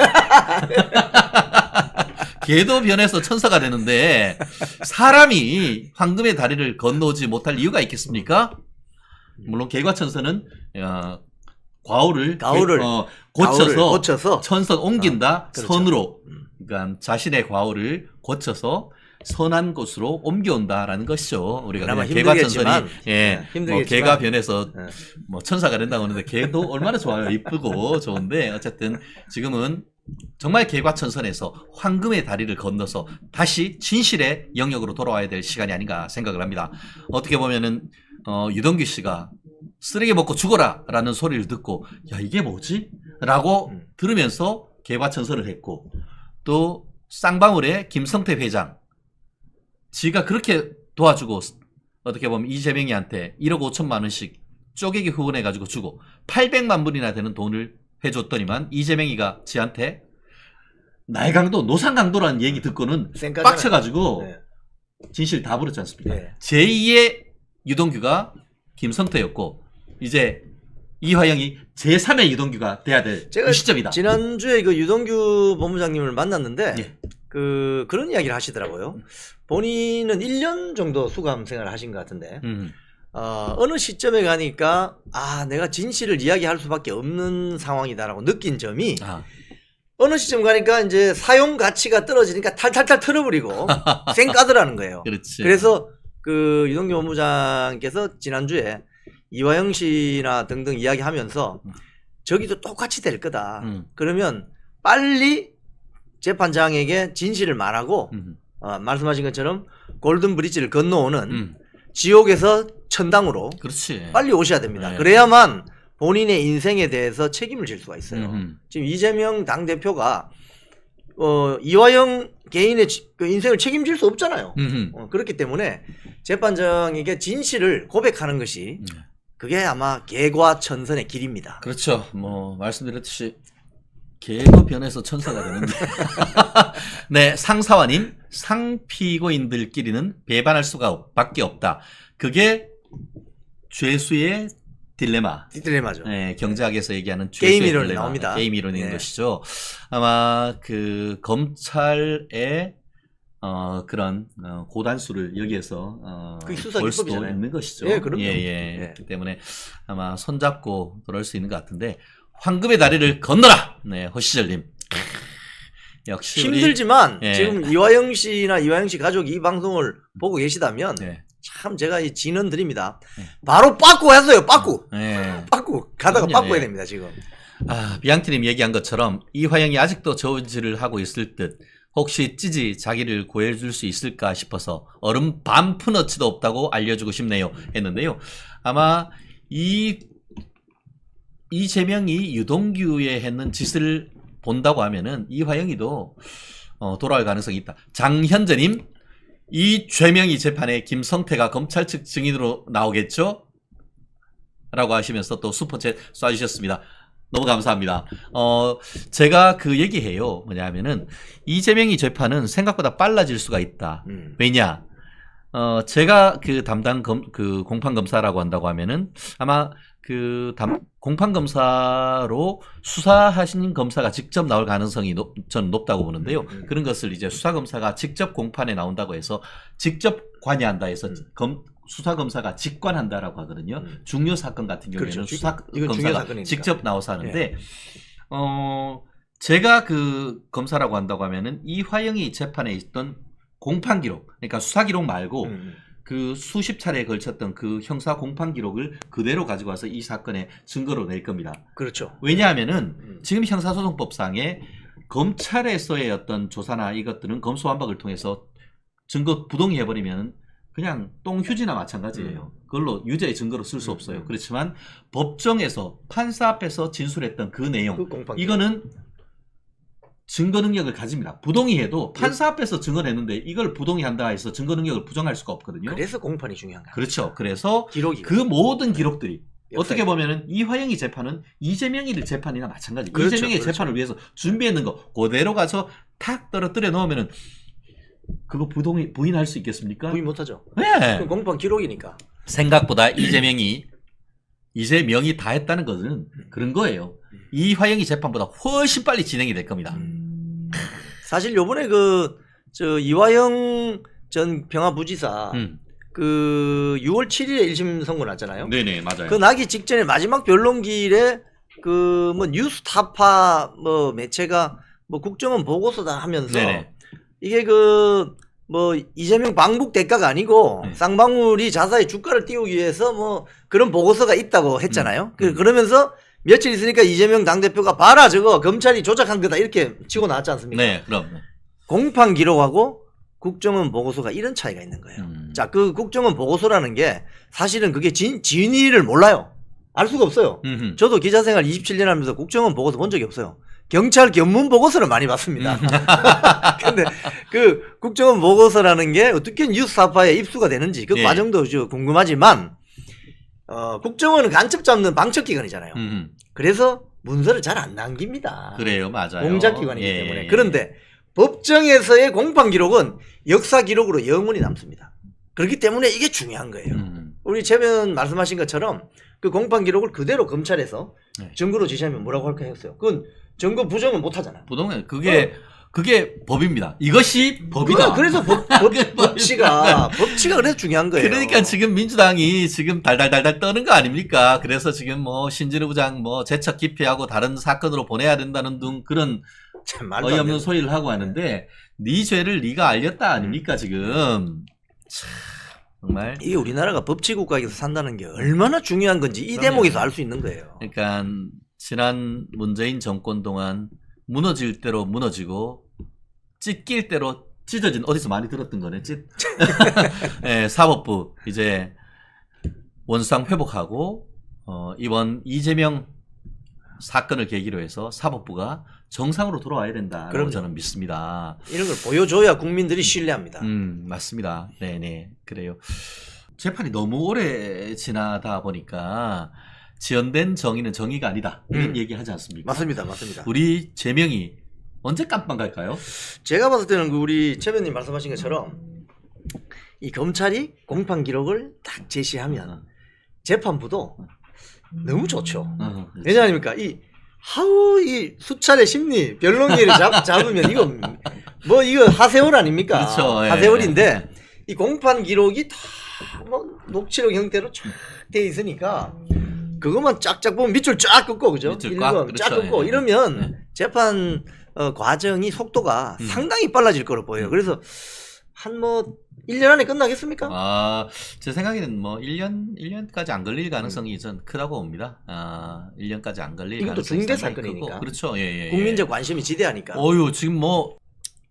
개도 변해서 천사가 되는데 사람이 황금의 다리를 건너오지 못할 이유가 있겠습니까? 물론 개과천선은 과오를 고쳐서 천선 옮긴다. 그렇죠. 선으로, 그러니까 자신의 과오를 고쳐서 선한 곳으로 옮겨온다라는 것이죠. 우리가 그냥 개과천선이 뭐 개가 변해서 뭐 천사가 된다고 하는데 개도 얼마나 좋아요. 이쁘고 좋은데 어쨌든 지금은 정말 개과천선에서 황금의 다리를 건너서 다시 진실의 영역으로 돌아와야 될 시간이 아닌가 생각을 합니다. 어떻게 보면은 유동규 씨가 쓰레기 먹고 죽어라 라는 소리를 듣고 야 이게 뭐지? 라고 들으면서 개과천선을 했고, 또 쌍방울의 김성태 회장, 지가 그렇게 도와주고 어떻게 보면 이재명이한테 1억 5천만 원씩 쪼개기 후원해가지고 주고 800만 불이나 되는 돈을 해줬더니만 이재명이가 지한테 나의 강도 노상 강도라는 얘기 듣고는 빡쳐가지고 진실 다 부렸지 않습니까? 제2의 유동규가 김성태였고 이제 이화영이 제3의 유동규가 돼야 될 이 시점이다. 지난주에 그 유동규 본부장님을 만났는데 그런 이야기를 하시더라고요. 본인은 1년 정도 수감 생활을 하신 것 같은데 어느 시점에 가니까 내가 진실을 이야기할 수밖에 없는 상황이다라고 느낀 점이 어느 시점 가니까 이제 사용 가치가 떨어지니까 탈탈탈 털어버리고 쌩까더라는 거예요. 그렇지. 그래서 그 유동규 본부장께서 지난주에 이화영 씨나 등등 이야기하면서 저기도 똑같이 될 거다. 그러면 빨리 재판장에게 진실을 말하고 말씀하신 것처럼 골든 브릿지를 건너오는 지옥에서 천당으로 빨리 오셔야 됩니다. 그래야만 본인의 인생에 대해서 책임을 질 수가 있어요. 지금 이재명 당대표가 이화영 개인의 그 인생을 책임질 수 없잖아요. 그렇기 때문에 재판장에게 진실을 고백하는 것이 그게 아마 개과천선의 길입니다. 그렇죠. 뭐 말씀드렸듯이 개도 변해서 천사가 되는데 네, 상사와님, 상피고인들끼리는 배반할 수가 밖에 없다. 그게 죄수의 딜레마죠. 네, 경제학에서 얘기하는 죄수의 게임 이론이 딜레마. 나옵니다. 게임 이론인 것이죠. 아마 그 검찰의 그런 고단수를 여기에서 볼 수도 있는 것이죠. 그럼요. 그렇기 때문에 아마 손잡고 돌아올 수 있는 것 같은데 황금의 다리를 건너라. 네, 허시절님. 역시 힘들지만 지금 이화영 씨나 이화영 씨 가족이 이 방송을 보고 계시다면 참 제가 이 진언 드립니다. 바로 빠꾸 했어요. 빠꾸. 빠꾸 가다가 빠꾸해야 됩니다. 지금. 비앙티님 얘기한 것처럼 이화영이 아직도 저지를 하고 있을 듯. 혹시 찌지 자기를 구해줄 수 있을까 싶어서 얼음 반 푼어치도 없다고 알려주고 싶네요 했는데요. 아마 이 이재명이 유동규에 했는 짓을 본다고 하면은 이화영이도 돌아올 가능성이 있다. 장현재님, 이재명이 재판에 김성태가 검찰 측 증인으로 나오겠죠? 라고 하시면서 또 슈퍼챗 쏴주셨습니다. 너무 감사합니다. 제가 그 얘기해요. 뭐냐면은 이재명이 재판은 생각보다 빨라질 수가 있다. 왜냐? 제가 그 담당 그 공판검사라고 한다고 하면은 아마 그 공판검사로 수사하신 검사가 직접 나올 가능성이 저는 높다고 보는데요. 그런 것을 이제 수사검사가 직접 공판에 나온다고 해서 직접 관여한다 해서 수사검사가 직관한다라고 하거든요. 중요 사건 같은 경우에는 그렇죠. 수사검사가 직접 나와서 하는데, 제가 그 검사라고 한다고 하면은 이화영이 재판에 있던 공판 기록, 그러니까 수사 기록 말고 그 수십 차례에 걸쳤던 그 형사 공판 기록을 그대로 가지고 와서 이 사건의 증거로 낼 겁니다. 그렇죠. 왜냐하면은 지금 형사소송법상에 검찰에서의 어떤 조사나 이것들은 검수완박을 통해서 증거 부동의 해버리면 그냥 똥휴지나 마찬가지예요. 그걸로 유죄의 증거로 쓸 수 없어요. 그렇지만 법정에서 판사 앞에서 진술했던 그 내용, 이거는 증거 능력을 가집니다. 부동의해도 판사 앞에서 증거를 했는데 이걸 부동의한다 해서 증거 능력을 부정할 수가 없거든요. 그래서 공판이 중요한 거예요. 그렇죠. 그래서 기록이 그 모든 기록들이 역사에. 어떻게 보면은 이화영이 재판은 이재명이 재판이나 마찬가지. 그렇죠, 이재명의 그렇죠. 재판을 위해서 준비했는 거 그대로 가서 탁 떨어뜨려 놓으면은 그거 부인할 수 있겠습니까? 부인 못하죠. 네. 그 공판 기록이니까. 생각보다 이재명이 다 했다는 것은 그런 거예요. 이화영이 재판보다 훨씬 빨리 진행이 될 겁니다. 사실 요번에 저 이화영 전 평화부지사 그 6월 7일에 1심 선고 났잖아요. 네네, 맞아요. 그 나기 직전에 마지막 변론기일에 그 뭐 뉴스타파 뭐 매체가 뭐 국정원 보고서다 하면서 네네. 이게 그 뭐 이재명 방북 대가가 아니고 쌍방울이 자사의 주가를 띄우기 위해서 뭐 그런 보고서가 있다고 했잖아요. 그러면서 며칠 있으니까 이재명 당대표가 봐라 저거 검찰이 조작한 거다 이렇게 치고 나왔지 않습니까? 네, 그럼. 공판 기록하고 국정원 보고서가 이런 차이가 있는 거예요. 자, 그 국정원 보고서라는 게 사실은 그게 진위를 몰라요. 알 수가 없어요. 저도 기자생활 27년 하면서 국정원 보고서 본 적이 없어요. 경찰 견문 보고서를 많이 봤습니다. 근데 그 국정원 보고서라는 게 어떻게 뉴스타파에 입수가 되는지 그 과정도 궁금하지만 국정원은 간첩 잡는 방첩기관이잖아요. 그래서 문서를 잘 안 남깁니다. 그래요, 맞아요. 공작기관이기 때문에. 그런데 법정에서의 공판 기록은 역사 기록으로 영원히 남습니다. 그렇기 때문에 이게 중요한 거예요. 우리 최변 말씀하신 것처럼 그 공판 기록을 그대로 검찰에서 증거로 제시하면 뭐라고 할까 했어요. 그건 증거 부정은 못 하잖아. 부동의 그게 법입니다. 이것이 법이다. 그래서 법치가 그래서 중요한 거예요. 그러니까 지금 민주당이 지금 달달달달 떠는 거 아닙니까? 그래서 지금 뭐 신진우 부장 뭐 재척 기피하고 다른 사건으로 보내야 된다는 등 그런 참 말도 안 어이없는 되는 소리를 하고 하는데 네 죄를 네가 알렸다 아닙니까 지금? 참, 정말. 이게 우리나라가 법치국가에서 산다는 게 얼마나 중요한 건지 이 대목에서 알 수 있는 거예요. 그러니까 지난 문재인 정권 동안 무너질 대로 무너지고 찢길 대로 찢어진, 어디서 많이 들었던 거네. 네, 사법부 이제 원상 회복하고 이번 이재명 사건을 계기로 해서 사법부가 정상으로 돌아와야 된다라고 저는 믿습니다. 이런 걸 보여줘야 국민들이 신뢰합니다. 맞습니다. 네네, 그래요. 재판이 너무 오래 지나다 보니까 지연된 정의는 정의가 아니다, 이런 얘기 하지 않습니까? 맞습니다. 우리 재명이 언제 깜빵 갈까요? 제가 봤을 때는 그 우리 최변님 말씀하신 것처럼 이 검찰이 공판 기록을 딱 제시하면 재판부도 너무 좋죠. 왜냐하니까 이 수차례 심리 변론기를 잡으면 이거 하세월 아닙니까? 그렇죠. 하세월인데 이 공판 기록이 다 뭐 녹취록 형태로 쫙 돼 있으니까 그것만 쫙쫙 보면 밑줄 쫙 긋고 그죠? 밑줄 쫙, 쫙 긋고 이러면 재판 과정이 속도가 상당히 빨라질 거로 보여요. 그래서 한 1년 안에 끝나겠습니까? 제 생각에는 1년까지 안 걸릴 가능성이 전 크다고 봅니다. 1년까지 안 걸릴 이것도 가능성이 중대 상당히 사건이니까. 크고. 그렇죠. 예. 국민적 관심이 지대하니까.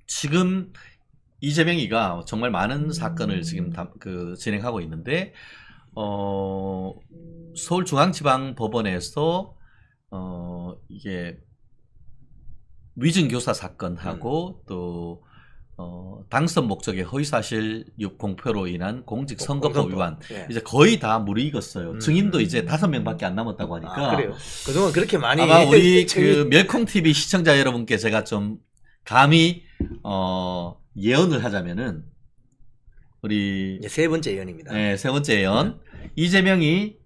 지금 이재명이가 정말 많은 사건을 지금 진행하고 있는데 서울중앙지방법원에서 이게 위증교사 사건하고 또 당선 목적의 허위사실 공표로 인한 공직선거법 위반 예. 이제 거의 다 무르익었어요. 증인도 이제 5명밖에 안 남았다고 하니까. 그래요. 그동안 그렇게 많이 아마 우리 그 멸콩 TV 시청자 여러분께 제가 좀 감히 예언을 하자면은 우리 이제 세 번째 예언입니다. 네, 세 번째 예언 이재명이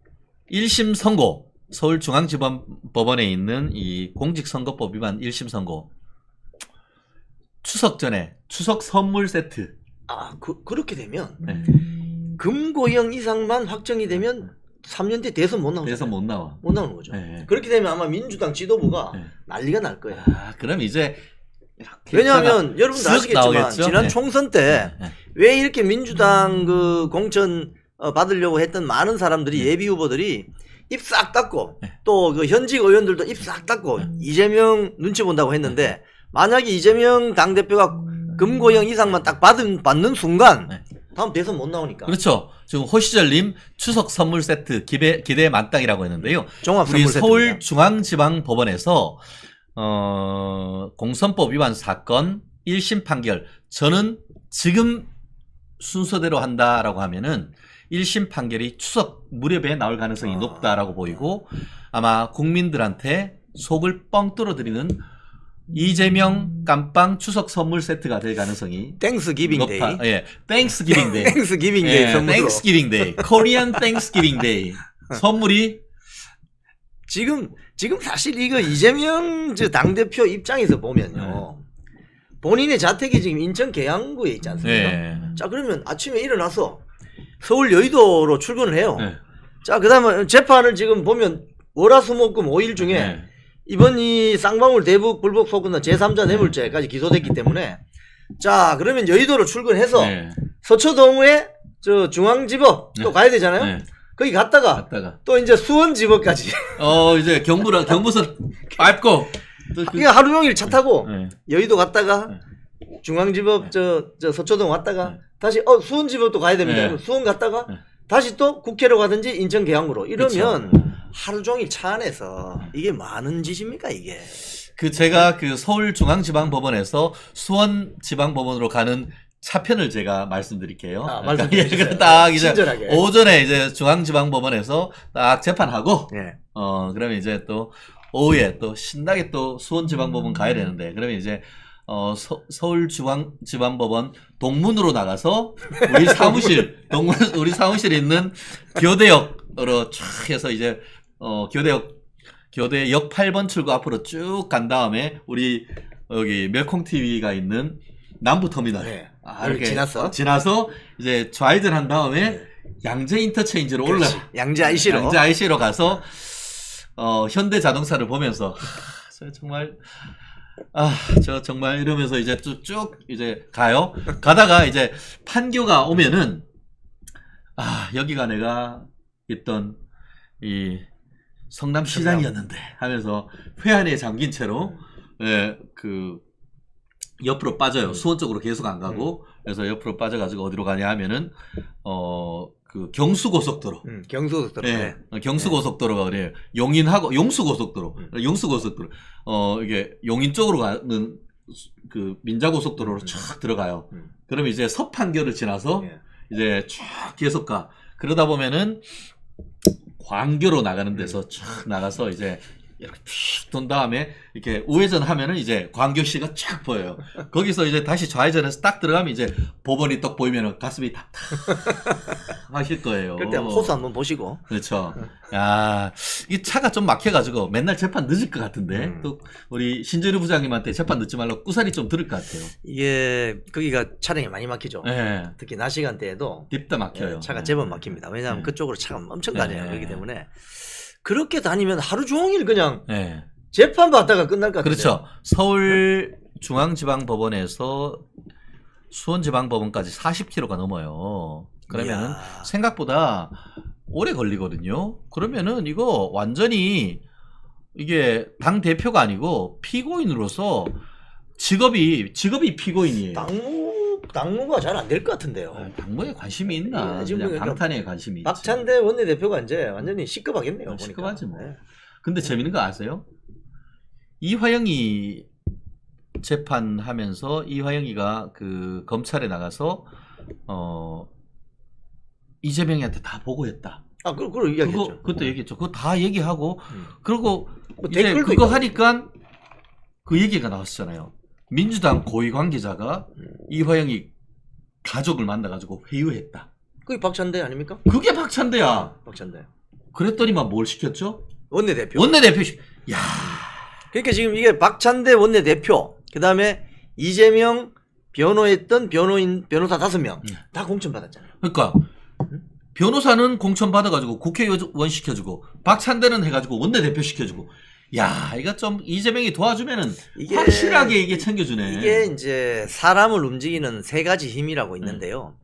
1심 선고 서울중앙지법원에 있는 이 공직선거법 위반 1심 선고 추석 전에 추석 선물 세트. 그렇게 되면 네. 금고형 이상만 확정이 되면 3년 뒤 대선 못 나오죠. 대선 못 나와. 못 나오는 거죠. 네. 그렇게 되면 아마 민주당 지도부가 네. 난리가 날 거예요. 그럼 이제 왜냐하면 여러분도 쓱 아시겠지만 나오겠죠? 지난 네. 총선 때 네. 왜 이렇게 민주당 그 공천 받으려고 했던 많은 사람들이 예비 후보들이 입 싹 닫고 네. 또 그 현직 의원들도 입 싹 닫고 이재명 눈치 본다고 했는데 만약에 이재명 당대표가 금고형 이상만 딱 받는 순간 네. 다음 대선 못 나오니까. 그렇죠. 지금 호시절님 추석 선물 세트 기대 만땅이라고 했는데요. 종합 우리 선물 세트입니다. 서울중앙지방법원에서 공선법 위반 사건 1심 판결 저는 지금 순서대로 한다라고 하면은 1심 판결이 추석 무렵에 나올 가능성이 높다라고 보이고 아마 국민들한테 속을 뻥 뚫어드리는 이재명 깜빵 추석 선물 세트가 될 가능성이 땡스기빙 데이. 높아. 예, 땡스기빙 데이. 땡스기빙 데이 선물로. 땡스기빙 데이. 코리안 땡스기빙 데이. 선물이 지금 사실 이거 이재명 당대표 입장에서 보면요. 본인의 자택이 지금 인천 계양구에 있지 않습니까? 네. 자, 그러면 아침에 일어나서 서울 여의도로 출근을 해요. 네. 자, 그 다음에 재판을 지금 보면 월화수목금 5일 중에 네. 이번 이 쌍방울 대북 불법 소급나 제3자 뇌물죄까지 기소됐기 때문에 자, 그러면 여의도로 출근해서 네. 서초동에 저 중앙지법 또 네. 가야 되잖아요. 네. 거기 갔다가 또 이제 수원지법까지. 이제 경부선 밟고 또 그러니까 하루 종일 차 타고 네. 여의도 갔다가 네. 중앙지법 저 서초동 왔다가 네. 다시 수원지법도 가야 됩니다. 네. 그럼 수원 갔다가 네. 다시 또 국회로 가든지 인천 계양구로 이러면 그쵸. 하루 종일 차 안에서 이게 많은 짓입니까 이게? 제가 그 서울중앙지방법원에서 수원지방법원으로 가는 차편을 제가 말씀드릴게요. 말씀해 주세요. 그러니까 딱 이제 친절하게. 오전에 이제 중앙지방법원에서 딱 재판하고 예. 그러면 이제 또 오후에 또 신나게 또 수원지방법원 가야 되는데 그러면 이제 서울지방법원 동문으로 나가서 우리 사무실에 있는 교대역으로 쫙 해서 이제 교대역 8번 출구 앞으로 쭉 간 다음에 우리 여기 멸콩 TV가 있는 남부터미널 네. 이렇게 지나서 이제 좌회전한 다음에 양재 인터체인지로 올라 양재 IC로 가서 현대자동차를 보면서 저 정말 이러면서 이제 쭉 이제 가요. 가다가 이제 판교가 오면은 여기가 내가 있던 이 성남시장이었는데 하면서 회한에 잠긴 채로 그 옆으로 빠져요. 수원 쪽으로 계속 안 가고 그래서 옆으로 빠져가지고 어디로 가냐 하면은 그 경수고속도로. 경수고속도로. 네. 경수고속도로가 그래요. 용수고속도로. 이게 용인 쪽으로 가는 그 민자고속도로로 쫙 들어가요. 그럼 이제 서판교를 지나서 이제 쫙 계속 가. 그러다 보면은 광교로 나가는 데서 쫙 나가서 이제 이렇게 쭉 돈 다음에 이렇게 우회전 하면은 이제 광교시가 쫙 보여요. 거기서 이제 다시 좌회전해서 딱 들어가면 이제 법원이 딱 보이면은 가슴이 탁탁 하실 거예요. 그때 호수 한번 보시고. 그렇죠. 야, 이 차가 좀 막혀가지고 맨날 재판 늦을 것 같은데 또 우리 신재료 부장님한테 재판 늦지 말라고 꾸사리 좀 들을 것 같아요. 이게 거기가 차량이 많이 막히죠. 네. 특히 낮 시간대에도 딥다 막혀요. 차가 제법 막힙니다. 왜냐하면 그쪽으로 차가 엄청 다녀요. 네. 그렇기 때문에 그렇게 다니면 하루 종일 그냥 네. 재판 받다가 끝날 것 같아요. 그렇죠. 서울중앙지방법원에서 수원지방법원까지 40km가 넘어요. 그러면은 이야. 생각보다 오래 걸리거든요. 그러면은 이거 완전히 이게 당 대표가 아니고 피고인으로서 직업이 피고인이에요. 당무가 잘 안 될 것 같은데요. 당무에 관심이 있나? 지금 그냥 그러니까 방탄에 관심이 있지. 박찬대 원내대표가 이제 완전히 시급하겠네요. 보니까. 시급하지 뭐. 네. 근데 재밌는 거 아세요? 이화영이 재판하면서 이화영이가 그 검찰에 나가서 이재명이한테 다 보고했다. 그걸 이야기했죠. 그것도 얘기했죠. 그거 다 얘기하고 그리고 뭐 이제 댓글도 그거 있고. 하니까 그 얘기가 나왔잖아요. 민주당 고위 관계자가 이화영이 가족을 만나가지고 회유했다. 그게 박찬대 아닙니까? 그게 박찬대야. 박찬대. 그랬더니만 뭘 시켰죠? 원내대표. 원내대표. 야, 그러니까 지금 이게 박찬대 원내대표, 그 다음에 이재명 변호했던 변호사 5명 다 공천 받았잖아요. 그러니까 변호사는 공천 받아가지고 국회의원 시켜주고 박찬대는 해가지고 원내대표 시켜주고. 야, 이거 좀 이재명이 도와주면은 확실하게 이게 챙겨주네. 이게 이제 사람을 움직이는 3가지 힘이라고 있는데요.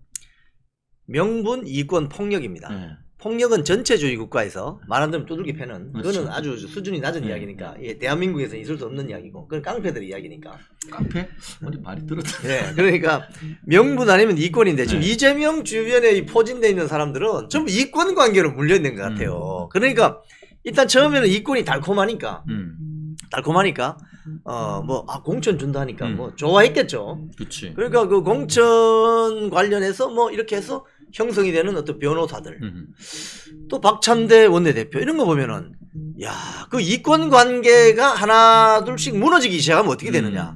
명분, 이권, 폭력입니다. 네. 폭력은 전체주의 국가에서 말 안 들으면 두들기 패는 그거는 그렇죠. 아주 수준이 낮은 이야기니까 예, 대한민국에서 있을 수 없는 이야기고 그건 깡패들 이야기니까. 깡패? 어디 말이 들었다. 네, 그러니까 명분 아니면 이권인데 지금 네. 이재명 주변에 이 포진돼 있는 사람들은 전부 이권 관계로 물려 있는 것 같아요. 그러니까 일단 처음에는 이권이 달콤하니까 공천 준다 하니까 뭐 좋아했겠죠. 그렇지. 그러니까 그 공천 관련해서 뭐 이렇게 해서 형성이 되는 어떤 변호사들, 또 박찬대 원내대표 이런 거 보면은 야, 그 이권 관계가 하나 둘씩 무너지기 시작하면 어떻게 되느냐?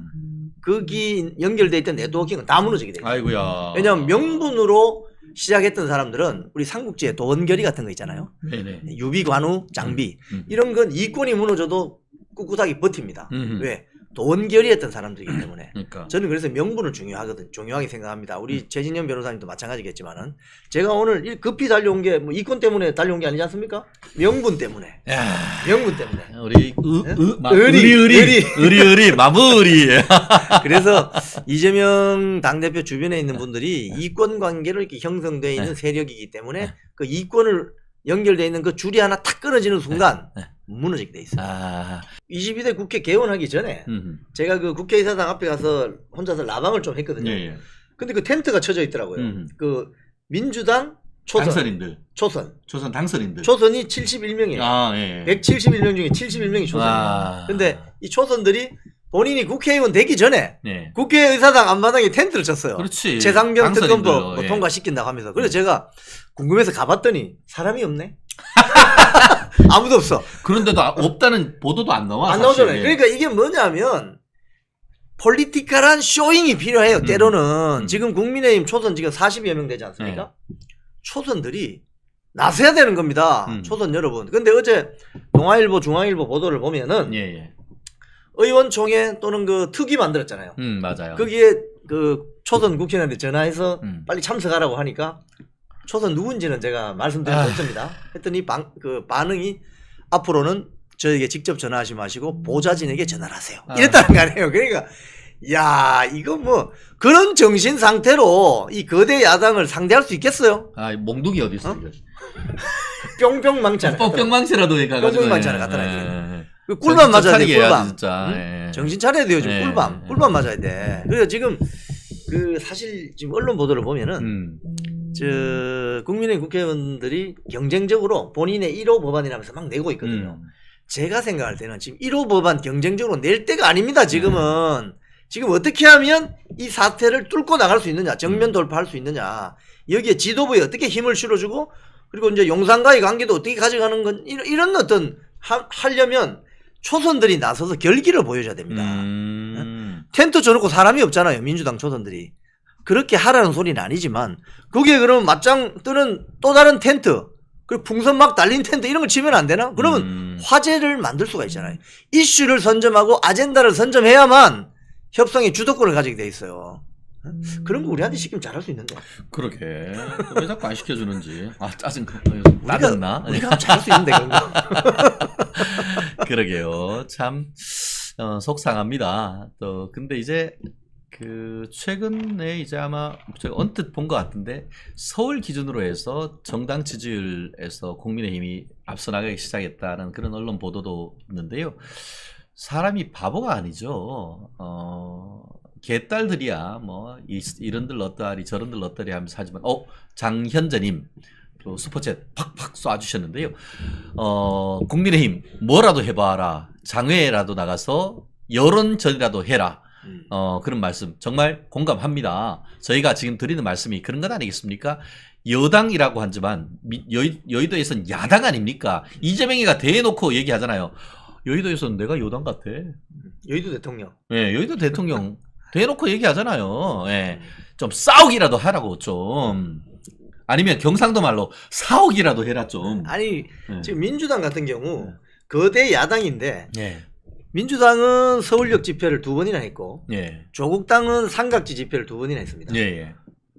거기 연결돼 있던 네트워킹은 다 무너지게 돼요. 아이고야. 왜냐하면 명분으로 시작했던 사람들은 우리 삼국지에 도원결의 같은 거 있잖아요. 네네. 유비, 관우, 장비 이런 건 이권이 무너져도 꿋꿋하게 버팁니다. 왜? 도원결의했던 사람들이기 때문에. 그러니까. 저는 그래서 명분을 중요하게 생각합니다. 우리 최진영 변호사님도 마찬가지겠지만은 제가 오늘 급히 달려온 게 뭐 이권 때문에 달려온 게 아니지 않습니까? 명분 때문에. 명분 때문에. 우리 의리. 의리 마무리. 그래서 이재명 당대표 주변에 있는 분들이 이권 관계로 이렇게 형성되어 있는 세력이기 때문에 그 이권을 연결되어 있는 그 줄이 하나 탁 끊어지는 순간 무너지게 돼 있어요. 22대 국회 개원하기 전에 제가 그 국회의사당 앞에 가서 혼자서 라방을 좀 했거든요. 예. 근데 그 텐트가 쳐져 있더라고요. 그 민주당 초선. 당선인들. 초선 당선인들. 초선이 71명이에요. 예. 171명 중에 71명이 초선이에요. 근데 이 초선들이 본인이 국회의원 되기 전에 네. 국회의사당 앞마당에 텐트를 쳤어요. 그렇지. 최상병 특검법 뭐 예. 통과시킨다고 하면서. 그래서 제가 궁금해서 가봤더니 사람이 없네. 아무도 없어. 그런데도 없다는 보도도 안 나와. 안 사실. 나오잖아요. 그러니까 이게 뭐냐면 폴리티컬한 쇼잉이 필요해요. 때로는 지금 국민의힘 초선 지금 40여 명 되지 않습니까? 초선들이 나서야 되는 겁니다. 초선 여러분. 근데 어제 동아일보, 중앙일보 보도를 보면은 의원총회 또는 그 특위 만들었잖아요. 맞아요. 거기에 그 초선 국회의원한테 전화해서 빨리 참석하라고 하니까 초선 누군지는 제가 말씀드릴 수 없습니다. 했더니 반응이 앞으로는 저에게 직접 전화하지 마시고 보좌진에게 전화를 하세요. 이랬다는 거 아니에요. 그러니까 야, 이거 뭐 그런 정신 상태로 이 거대 야당을 상대할 수 있겠어요? 몽둥이 어디 있어? 뿅뿅망치 하나. 뿅뿅망치라도 해가지고. 뿅뿅망치 하나 갖다 놔야 그 꿀밤 맞아야 돼. 꿀밤. 진짜. 정신 차려야 돼요. 지금 꿀밤 맞아야 돼. 그래서 지금 그 사실 지금 언론 보도를 보면은 국민의 국회의원들이 경쟁적으로 본인의 1호 법안이라면서 막 내고 있거든요. 제가 생각할 때는 지금 1호 법안 경쟁적으로 낼 때가 아닙니다. 지금은. 지금 어떻게 하면 이 사태를 뚫고 나갈 수 있느냐, 정면 돌파할 수 있느냐, 여기에 지도부에 어떻게 힘을 실어주고, 그리고 이제 용산과의 관계도 어떻게 가져가는 건, 이런 어떤, 하려면 초선들이 나서서 결기를 보여줘야 됩니다. 텐트 쳐놓고 사람이 없잖아요. 민주당 초선들이. 그렇게 하라는 소리는 아니지만 거기에 그러면 맞짱 뜨는 또 다른 텐트, 그리고 풍선 막 달린 텐트 이런 걸 치면 안 되나? 그러면 화제를 만들 수가 있잖아요. 이슈를 선점하고 아젠다를 선점해야만 협상의 주도권을 가지게 돼 있어요. 그런 거 우리한테 시키면 잘할 수 있는데. 그러게. 왜 자꾸 안 시켜주는지. 짜증나. 나갔나? 우리가 잘할 수 있는데 그런 거. 그러게요. 참 속상합니다. 또 근데 이제 최근에 이제 아마 제가 언뜻 본 것 같은데 서울 기준으로 해서 정당 지지율에서 국민의힘이 앞서 나가기 시작했다는 그런 언론 보도도 있는데요. 사람이 바보가 아니죠. 개딸들이야 뭐 이런들 어떠하리 저런들 어떠하리 하면서 하지만 장현재님 또 슈퍼챗 팍팍 쏴주셨는데요. 국민의힘 뭐라도 해봐라. 장외라도 나가서 여론전이라도 해라. 그런 말씀 정말 공감합니다. 저희가 지금 드리는 말씀이 그런 것 아니겠습니까? 여당이라고 하지만 여의도에서는 야당 아닙니까? 이재명이가 대놓고 얘기하잖아요. 여의도에서는 내가 여당 같아. 여의도 대통령. 네, 여의도 대통령 대놓고 얘기하잖아요. 네, 좀 싸우기라도 하라고 좀. 아니면 경상도 말로 사오기라도 해라 좀. 아니 네. 지금 민주당 같은 경우 거대 야당인데 네. 민주당은 서울역 집회를 2번이나 했고 예. 조국당은 삼각지 집회를 2번이나 했습니다. 예, 예.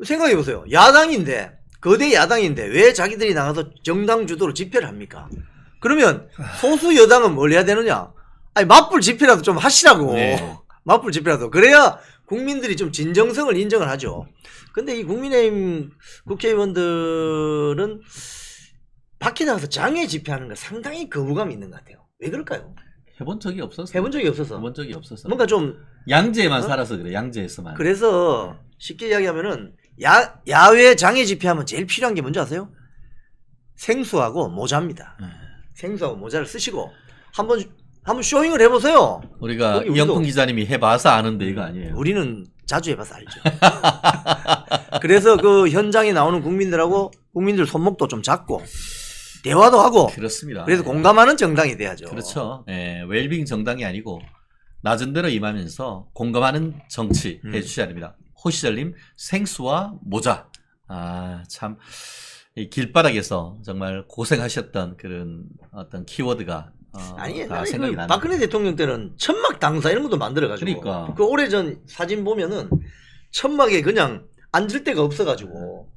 생각해보세요. 야당인데 거대 야당인데 왜 자기들이 나가서 정당 주도로 집회를 합니까? 그러면 소수 여당은 뭘 해야 되느냐? 아니 맞불 집회라도 좀 하시라고. 네. 맞불 집회라도. 그래야 국민들이 좀 진정성을 인정을 하죠. 근데 이 국민의힘 국회의원들은 밖에 나가서 장외 집회하는 거 상당히 거부감이 있는 것 같아요. 왜 그럴까요? 해본 적이 없었어. 해본 적이 없어서. 해본 적이 없었어. 뭔가 좀 양재에만 살아서 그래. 양재에서만. 그래서 쉽게 이야기하면은 야외 장애 집회하면 제일 필요한 게 뭔지 아세요? 생수하고 모자입니다. 생수하고 모자를 쓰시고 한번 쇼잉을 해보세요. 우리가 우리도- 이영풍 기자님이 해봐서 아는데 이거 아니에요. 우리는 자주 해봐서 알죠. 그래서 그 현장에 나오는 국민들하고 국민들 손목도 좀 잡고 대화도 하고 그렇습니다. 그래서 공감하는 정당이 돼야죠. 그렇죠. 예, 웰빙 정당이 아니고 낮은 대로 임하면서 공감하는 정치 해주셔야 됩니다. 호시절님 생수와 모자. 아, 참. 이 길바닥에서 정말 고생하셨던 그런 어떤 키워드가 아니 다 옛날에 생각이 그 나네요. 박근혜 대통령 때는 천막 당사 이런 것도 만들어가지고 그러니까. 그 오래전 사진 보면은 천막에 그냥 앉을 데가 없어가지고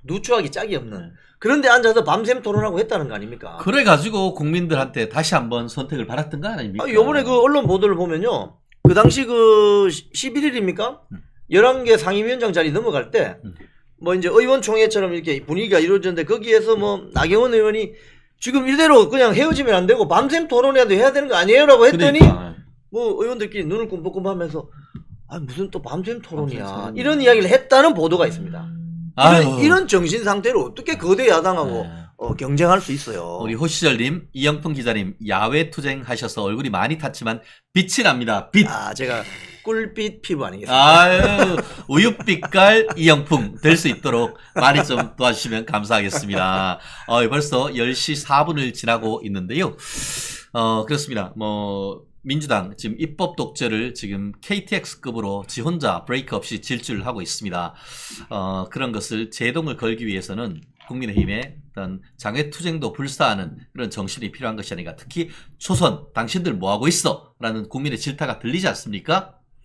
누추하기 짝이 없는 그런데 앉아서 밤샘 토론하고 했다는 거 아닙니까? 그래가지고 국민들한테 다시 한번 선택을 받았던 거 아닙니까? 요번에 그 언론 보도를 보면요. 그 당시 그 11일입니까? 11개 상임위원장 자리 넘어갈 때 뭐 이제 의원총회처럼 이렇게 분위기가 이루어졌는데 거기에서 뭐 나경원 의원이 지금 이대로 그냥 헤어지면 안 되고 밤샘 토론이라도 해야 되는 거 아니에요라고 했더니 그러니까. 뭐 의원들끼리 눈을 꿈뻑꿈뻑하면서 아 무슨 또 밤샘 토론이야 밤샘 토론이야. 이런 이야기를 했다는 보도가 있습니다. 아유. 이런 정신 상태로 어떻게 거대 야당하고 네. 경쟁할 수 있어요. 우리 호시절님, 이영풍 기자님 야외 투쟁하셔서 얼굴이 많이 탔지만 빛이 납니다. 빛. 아 제가 꿀빛 피부 아니겠습니까? 아유, 우유빛깔 이영풍 될 수 있도록 많이 좀 도와주시면 감사하겠습니다. 벌써 10시 4분을 지나고 있는데요. 그렇습니다. 뭐, 민주당 지금 입법 독재를 지금 KTX급으로 지 혼자 브레이크 없이 질주를 하고 있습니다. 그런 것을 제동을 걸기 위해서는 국민의힘의 어떤 장외투쟁도 불사하는 그런 정신이 필요한 것이 아닌가. 특히 초선, 당신들 뭐하고 있어? 라는 국민의 질타가 들리지 않습니까?